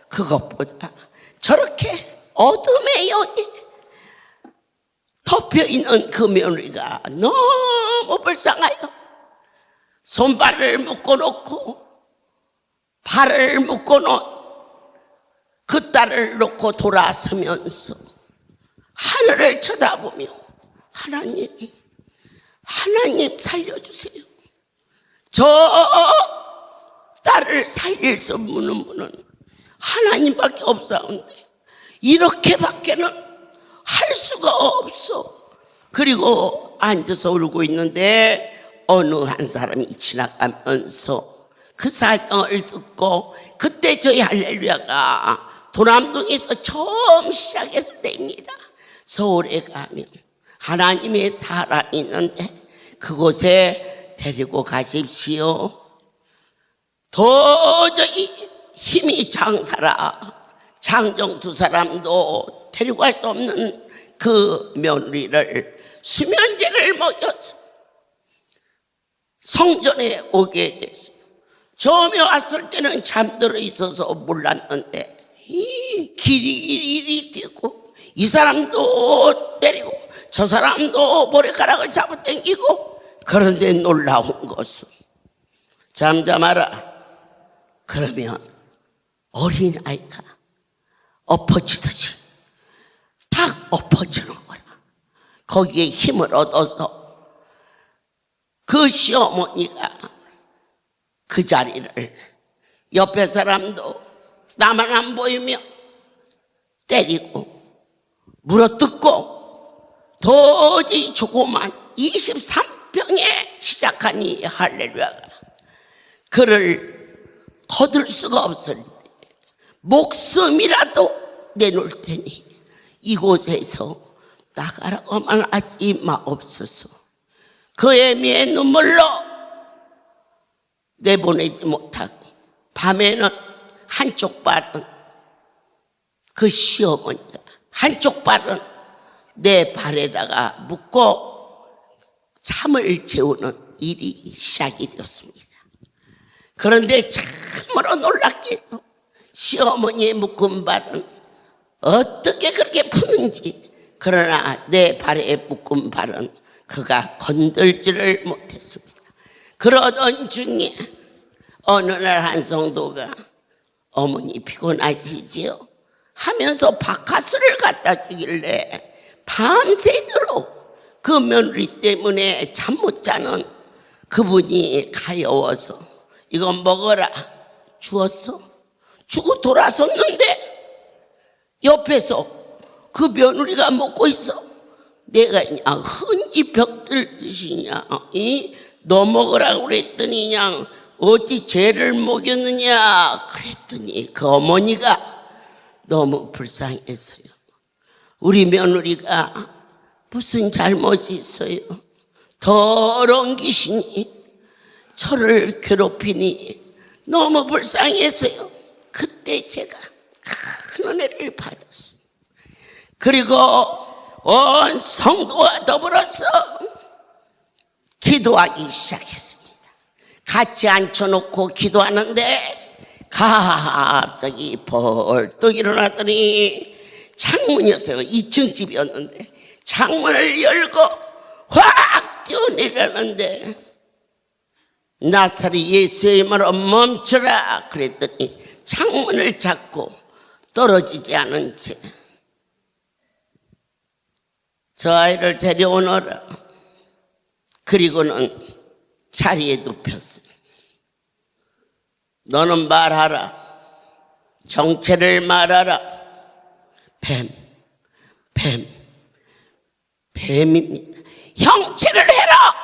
그것보다 저렇게 어둠의 여기 덮여있는 그 며느리가 너무 불쌍해요. 손발을 묶어놓고 발을 묶어놓은 그 딸을 놓고 돌아서면서 하늘을 쳐다보며 하나님 살려주세요. 저 딸을 살릴 수 없는 분은 하나님밖에 없사온데 이렇게밖에는 할 수가 없어. 그리고 앉아서 울고 있는데 어느 한 사람이 지나가면서 그 사정을 듣고, 그때 저희 할렐루야가 도남동에서 처음 시작했을 때입니다. 서울에 가면 하나님의 사랑이 있는데 그곳에 데리고 가십시오. 도저히 힘이 장사라 장정 2사람도 데리고 갈 수 없는 그 며느리를 수면제를 먹여서 성전에 오게 됐어요. 처음에 왔을 때는 잠들어 있어서 몰랐는데 길이 뛰고 이 사람도 때리고 저 사람도 머리카락을 잡아당기고, 그런데 놀라운 것은 잠잠하라 그러면 어린아이가 엎어지듯이 탁 엎어지는 거라. 거기에 힘을 얻어서 그 시어머니가 그 자리를 옆에 사람도 나만 안 보이며 때리고 물어뜯고 도저히 조그만 23평에 시작한 이 할렐루야가 그를 거둘 수가 없을 때 목숨이라도 내놓을 테니 이곳에서 나가라고만 하지 마옵소서. 그 애미의 눈물로 내보내지 못하고 밤에는 한쪽 발은 그 시어머니가 한쪽 발은 내 발에다가 묶고 잠을 재우는 일이 시작이 되었습니다. 그런데 참으로 놀랍게도 시어머니의 묶은 발은 어떻게 그렇게 푸는지, 그러나 내 발에 묶은 발은 그가 건들지를 못했습니다. 그러던 중에 어느 날 한 성도가 어머니 피곤하시지요? 하면서 바카스를 갖다 주길래 밤새도록 그 며느리 때문에 잠 못 자는 그분이 가여워서 이건 먹어라 주었어. 주고 돌아섰는데 옆에서 그 며느리가 먹고 있어. 내가 그냥 흔지 벽들듯이냐 너 먹으라고 그랬더니 그냥 어찌 죄를 먹였느냐 그랬더니 그 어머니가 너무 불쌍했어요. 우리 며느리가 무슨 잘못이 있어요? 더러운 귀신이 저를 괴롭히니 너무 불쌍했어요. 그때 제가 큰 은혜를 받았어요. 그리고 온 성도와 더불어서 기도하기 시작했습니다. 같이 앉혀놓고 기도하는데 갑자기 벌떡 일어나더니 창문이었어요. 2층 집이었는데 창문을 열고 확 뛰어내렸는데 나사렛 예수의 이름으로 멈춰라 그랬더니 창문을 잡고 떨어지지 않은 채 저 아이를 데려오너라. 그리고는 자리에 눕혔어요. 너는 말하라. 정체를 말하라. 뱀입니다. 형체를 해라.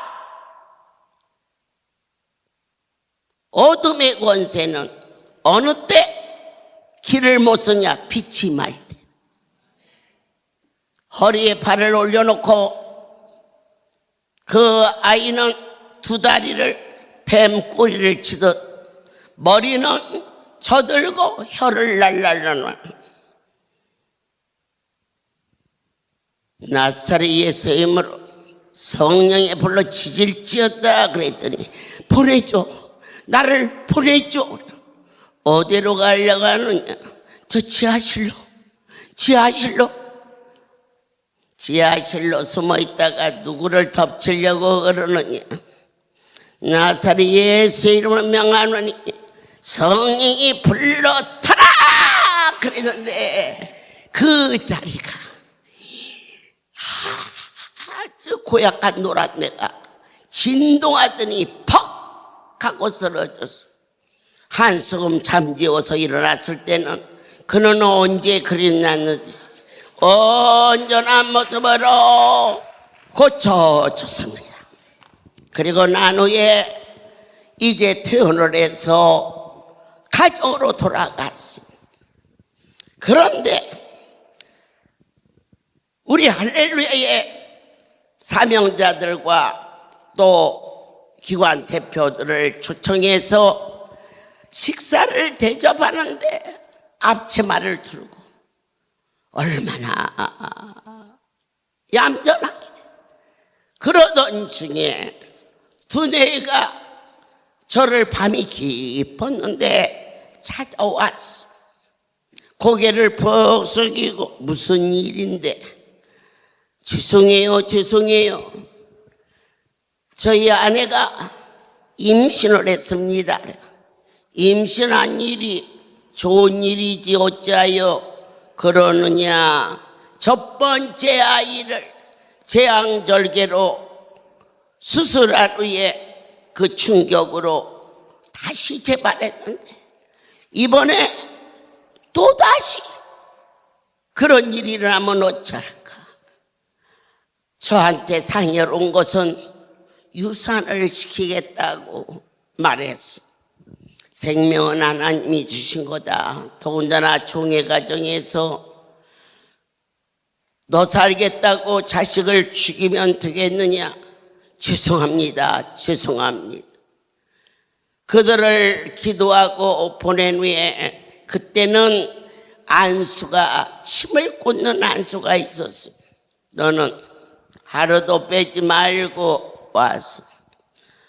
어둠의 권세는 어느 때 길을 못 쓰냐? 빛이 말 때. 허리에 발을 올려놓고 그 아이는 두 다리를 뱀 꼬리를 치듯 머리는 저들고 혀를 날라르는 나사렛 예수의 이름으로 성령의 불로 지질지었다 그랬더니 보내줘. 나를 보내줘. 어디로 가려고 하느냐? 저 지하실로 숨어 있다가 누구를 덮치려고 그러느냐? 나사렛 예수의 이름을 명하노니 성령이 불러타라 그랬는데 그 자리가 아주 고약한 노란내가 진동하더니 퍽 하고 쓰러졌어. 한숨 잠재워서 일어났을 때는 그는 언제 그랬냐는지 온전한 모습으로 고쳐졌습니다. 그리고 난 후에 이제 퇴원을 해서 가정으로 돌아갔어요. 그런데 우리 할렐루야의 사명자들과 또 기관 대표들을 초청해서 식사를 대접하는데 앞치마를 들고 얼마나 얌전하게. 그러던 중에 두뇌가 저를 밤이 깊었는데 찾아왔어. 고개를 푹 숙이고 무슨 일인데? 죄송해요. 저희 아내가 임신을 했습니다. 임신한 일이 좋은 일이지 어찌하여 그러느냐 첫 번째 아이를 재앙절개로 수술한 후에 그 충격으로 다시 재발했는데 이번에 또다시 그런 일이 일어나면 어쩔까. 저한테 상의를 온 것은 유산을 시키겠다고 말했어. 생명은 하나님이 주신 거다. 더군다나 종의 가정에서 너 살겠다고 자식을 죽이면 되겠느냐. 죄송합니다. 죄송합니다. 그들을 기도하고 보낸 후에 그때는 안수가 침을 꽂는 안수가 있었어. 너는 하루도 빼지 말고 와서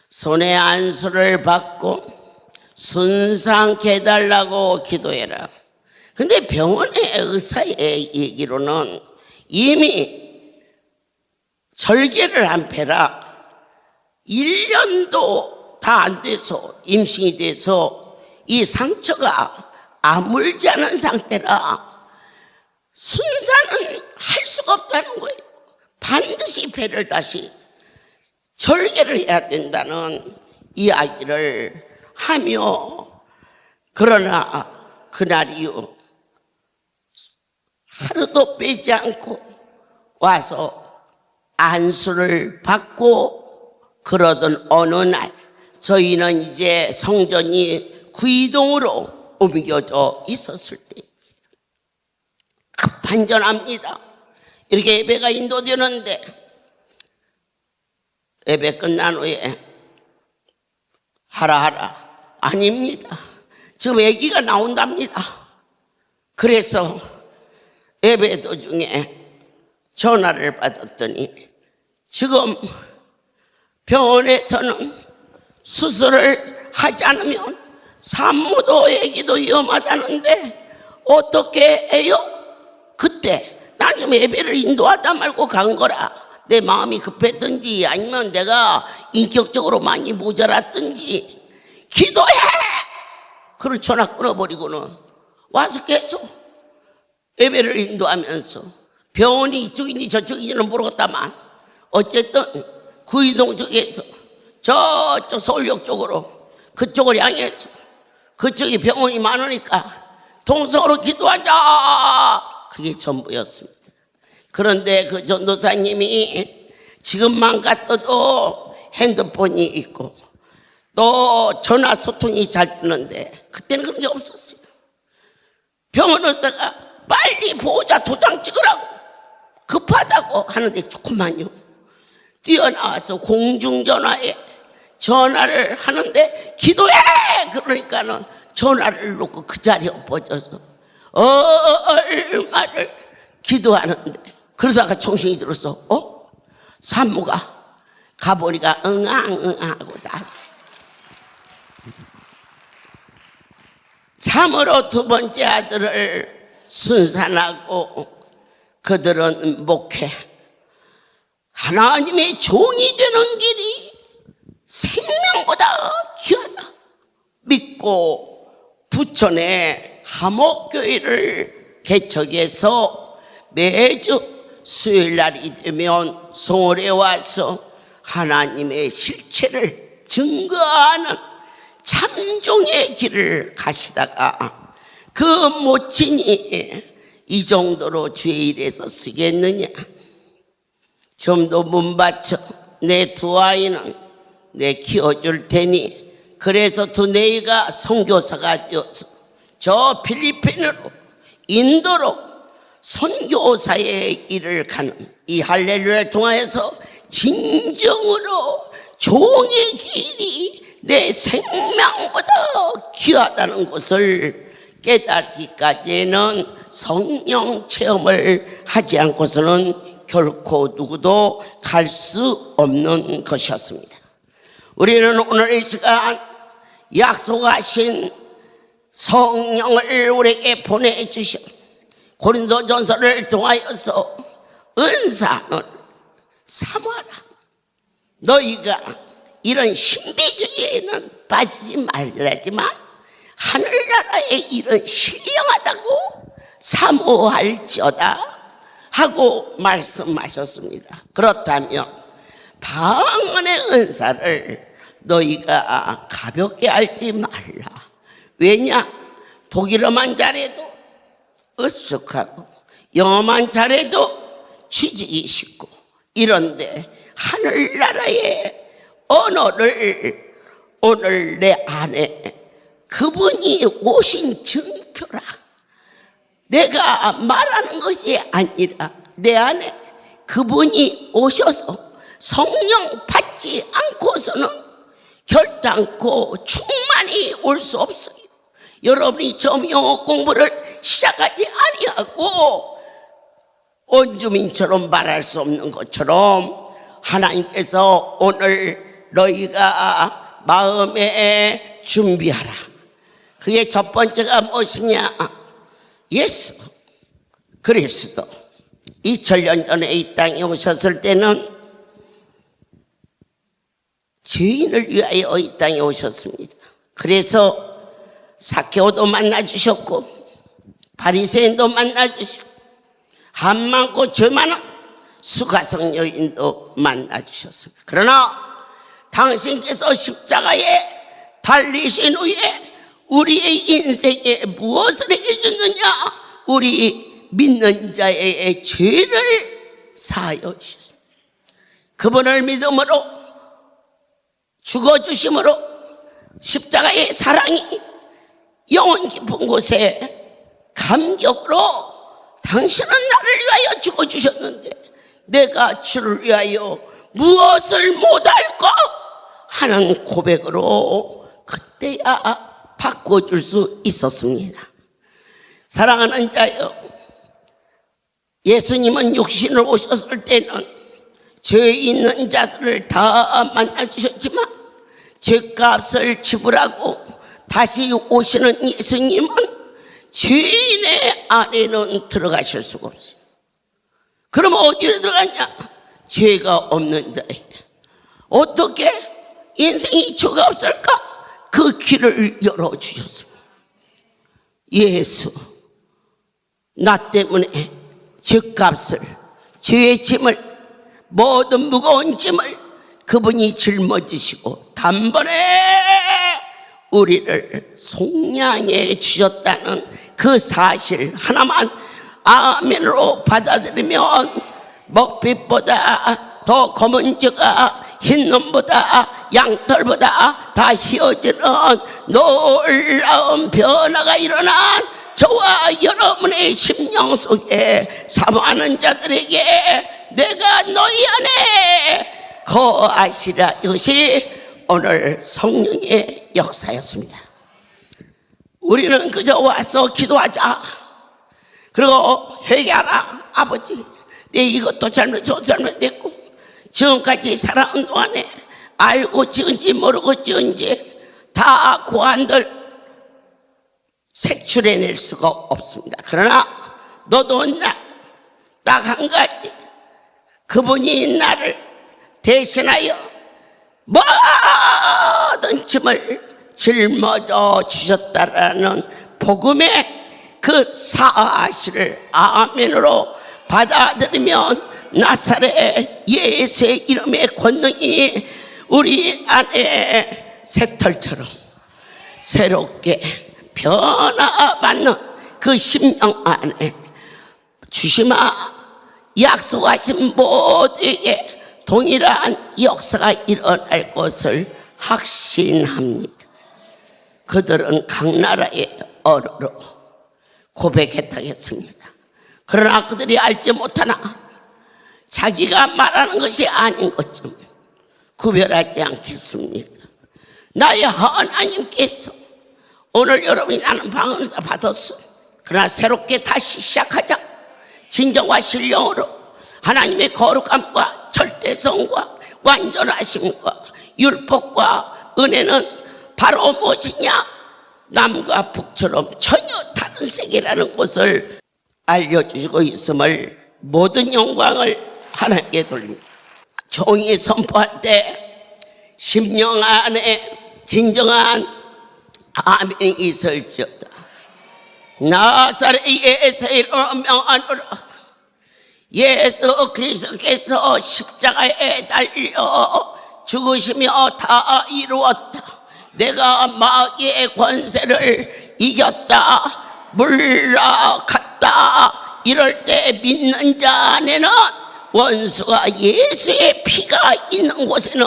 손에 안수를 받고 순상케 해달라고 기도해라. 근데 병원의 의사의 얘기로는 이미 절개를 한 패라 1년도 다 안 돼서 임신이 돼서 이 상처가 아물지 않은 상태라 순사는 할 수가 없다는 거예요. 반드시 배를 다시 절개를 해야 된다는 이야기를 하며 그러나 그날 이후 하루도 빼지 않고 와서 안수를 받고 그러던 어느 날 저희는 이제 성전이 구이동으로 옮겨져 있었을 때 급한전합니다. 이렇게 예배가 인도되는데 예배 끝난 후에 하라 아닙니다. 지금 아기가 나온답니다. 그래서 예배 도중에 전화를 받았더니 지금 병원에서는 수술을 하지 않으면 산모도 아기도 위험하다는데 어떻게 해요? 그때 난 좀 예배를 인도하다 말고 간 거라. 내 마음이 급했든지 아니면 내가 인격적으로 많이 모자랐든지 기도해! 그런 전화 끊어버리고는 와서 계속 예배를 인도하면서 병원이 이쪽인지 저쪽인지는 모르겠다만 어쨌든 구이동 쪽에서 저쪽 서울역 쪽으로 그쪽을 향해서 그쪽이 병원이 많으니까 동성으로 기도하자. 그게 전부였습니다. 그런데 그 전도사님이 지금만 갔어도 핸드폰이 있고 또 전화 소통이 잘 되는데 그때는 그런 게 없었어요. 병원 의사가 빨리 보호자 도장 찍으라고 급하다고 하는데 조금만요. 뛰어나와서 공중전화에 전화를 하는데 기도해! 그러니까는 전화를 놓고 그 자리에 엎어져서 얼마를 기도하는데 그러다가 정신이 들어서 산모가 가보니까 응하고 났어. 참으로 두 번째 아들을 순산하고 그들은 목회 하나님의 종이 되는 길이 생명보다 귀하다 믿고 부천의 하목교회를 개척해서 매주 수요일날이 되면 송월에 와서 하나님의 실체를 증거하는 참종의 길을 가시다가 그 모친이 이 정도로 주의 일에서 쓰겠느냐. 좀 더 문바쳐 내 두 아이는 내 키워줄 테니 그래서 두 네이가 선교사가 되어서 저 필리핀으로 인도로 선교사의 일을 가는 이 할렐루야를 통하여서 진정으로 종의 길이 내 생명보다 귀하다는 것을 깨닫기까지는 성령 체험을 하지 않고서는 결코 누구도 갈 수 없는 것이었습니다. 우리는 오늘 이 시간 약속하신 성령을 우리에게 보내주셔 고린도전서를 통하여서 은사는 사모하라. 너희가 이런 신비주의에는 빠지지 말라지만 하늘나라의 일은 신령하다고 사모할지어다 하고 말씀하셨습니다. 그렇다면 방언의 은사를 너희가 가볍게 알지 말라. 왜냐? 독일어만 잘해도 으쓱하고 영어만 잘해도 취직이 쉽고 이런데 하늘나라의 언어를 오늘 내 안에 그분이 오신 증표라. 내가 말하는 것이 아니라 내 안에 그분이 오셔서 성령 받지 않고서는 결단코 충만히 올 수 없어요. 여러분이 점 영어 공부를 시작하지 아니하고 원주민처럼 말할 수 없는 것처럼 하나님께서 오늘 너희가 마음에 준비하라. 그게 첫 번째가 무엇이냐? 예수 그리스도 2000년 전에 이 땅에 오셨을 때는 죄인을 위하여 이 땅에 오셨습니다. 그래서 사케오도 만나주셨고 바리새인도 만나주시고 한 많고 죄 많은 수가성 여인도 만나주셨습니다. 그러나 당신께서 십자가에 달리신 후에 우리의 인생에 무엇을 해주셨느냐? 우리 믿는 자의 죄를 사하여 주셨습니다. 그분을 믿음으로 죽어주심으로 십자가의 사랑이 영원 깊은 곳에 감격으로 당신은 나를 위하여 죽어주셨는데 내가 주를 위하여 무엇을 못할까 하는 고백으로 그때야 바꿔줄 수 있었습니다. 사랑하는 자여, 예수님은 육신으로 오셨을 때는 죄 있는 자들을 다 만나주셨지만 죄값을 지불하고 다시 오시는 예수님은 죄인의 안에는 들어가실 수가 없어요. 그럼 어디로 들어가냐? 죄가 없는 자에게. 어떻게 인생이 죄가 없을까? 그 길을 열어주셨습니다. 예수, 나 때문에 죄값을, 죄의 짐을, 모든 무거운 짐을 그분이 짊어지시고 단번에 우리를 속량해 주셨다는 그 사실 하나만 아멘으로 받아들이면 먹빛보다 더 검은 즈가 흰 눈보다 양털보다 다 휘어지는 놀라운 변화가 일어난 저와 여러분의 심령 속에 사모하는 자들에게 내가 너희 안에 거하시라. 이것이 오늘 성령의 역사였습니다. 우리는 그저 와서 기도하자. 그리고 회개하라. 아버지, 내 이것도 잘못 저것도 잘못됐고 지금까지 살아온 동안에 알고 지은지 모르고 지은지 다 고안들 색출해낼 수가 없습니다. 그러나 너도 나 딱 한 가지, 그분이 나를 대신하여 모든 짐을 짊어져 주셨다라는 복음의 그 사실을 아멘으로 받아들이면 나사렛 예수의 이름의 권능이 우리 안에 새털처럼 새롭게 변화받는 그 심령 안에 주시마 약속하신 모두에게 동일한 역사가 일어날 것을 확신합니다. 그들은 각 나라의 언어로 고백했다겠습니다. 그러나 그들이 알지 못하나 자기가 말하는 것이 아닌 것 좀 구별하지 않겠습니까? 나의 하나님께서 오늘 여러분이 나는 방언사 받았어. 그러나 새롭게 다시 시작하자. 진정과 신령으로 하나님의 거룩함과 절대성과 완전하심과 율법과 은혜는 바로 무엇이냐? 남과 북처럼 전혀 다른 세계라는 것을 알려주시고 있음을 모든 영광을 하나님께 돌립니다. 종이 선포할 때 심령 안에 진정한 아멘이 있을지어다. 나사렛에서 명하노라. 예수 그리스도께서 십자가에 달려 죽으시며 다 이루었다. 내가 마귀의 권세를 이겼다, 물러갔다. 이럴 때 믿는 자 안에는 원수가 예수의 피가 있는 곳에는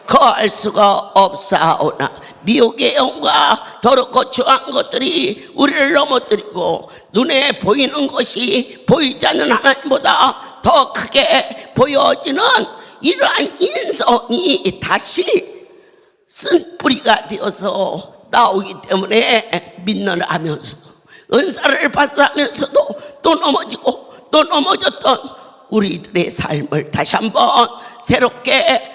거할 수가 없사오나 미혹의 영과 더럽고 추한 것들이 우리를 넘어뜨리고 눈에 보이는 것이 보이지 않는 하나님보다 더 크게 보여지는 이러한 인성이 다시 쓴 뿌리가 되어서 나오기 때문에 믿는 하면서도 은사를 받으면서도 또 넘어지고 또 넘어졌던 우리들의 삶을 다시 한번 새롭게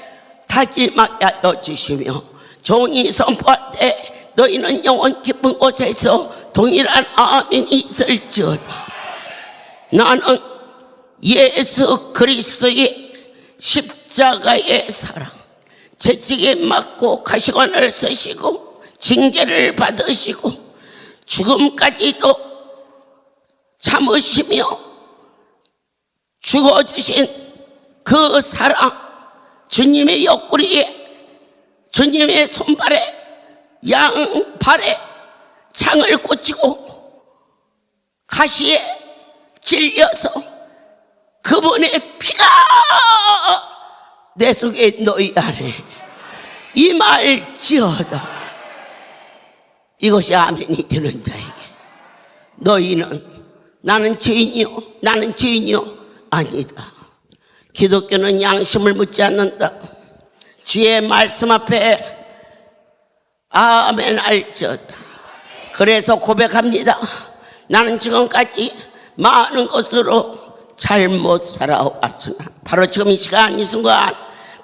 다짐하게 하여 주시며 종이 선포할 때 너희는 영원 깊은 곳에서 동일한 아멘이 있을지어다. 나는 예수 그리스도의 십자가의 사랑, 채찍에 맞고 가시관을 쓰시고 징계를 받으시고 죽음까지도 참으시며 죽어주신 그 사랑, 주님의 옆구리에, 주님의 손발에, 양발에 창을 꽂히고 가시에 찔려서 그분의 피가 내 속에 너희 안에 임할지어다. 이것이 아멘이 되는 자에게 너희는 나는 죄인이요, 나는 죄인이요 아니다. 기독교는 양심을 묻지 않는다. 주의 말씀 앞에 아멘 할지어다. 그래서 고백합니다. 나는 지금까지 많은 것으로 잘못 살아왔으나 바로 지금 이 시간 이 순간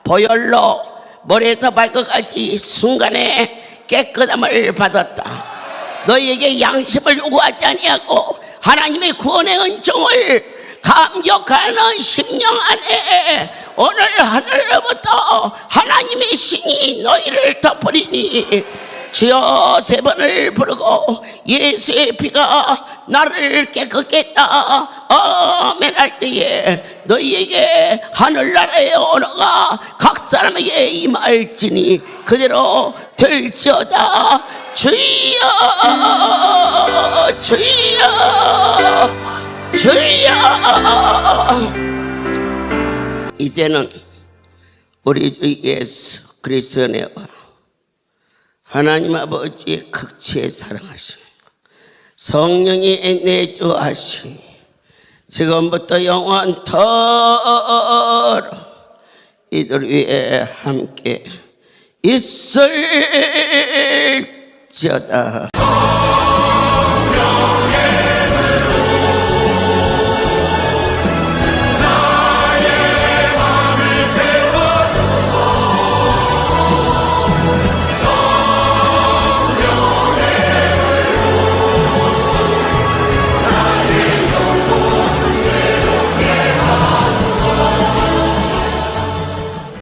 보혈로 머리에서 발끝까지 순간에 깨끗함을 받았다. 너희에게 양심을 요구하지 아니하고 하나님의 구원의 은총을 감격하는 심령 안에 오늘 하늘로부터 하나님의 신이 너희를 덮으리니 주여 세 번을 부르고 예수의 피가 나를 깨끗게 했다 아멘 할 때에 너희에게 하늘나라의 언어가 각 사람에게 임할지니 그대로 될지어다. 주여 주여 주여. 이제는 우리 주 예수 그리스도의 은혜와 하나님 아버지의 극치의 사랑하심, 성령이 내주하심, 지금부터 영원토록 이들 위에 함께 있을지어다.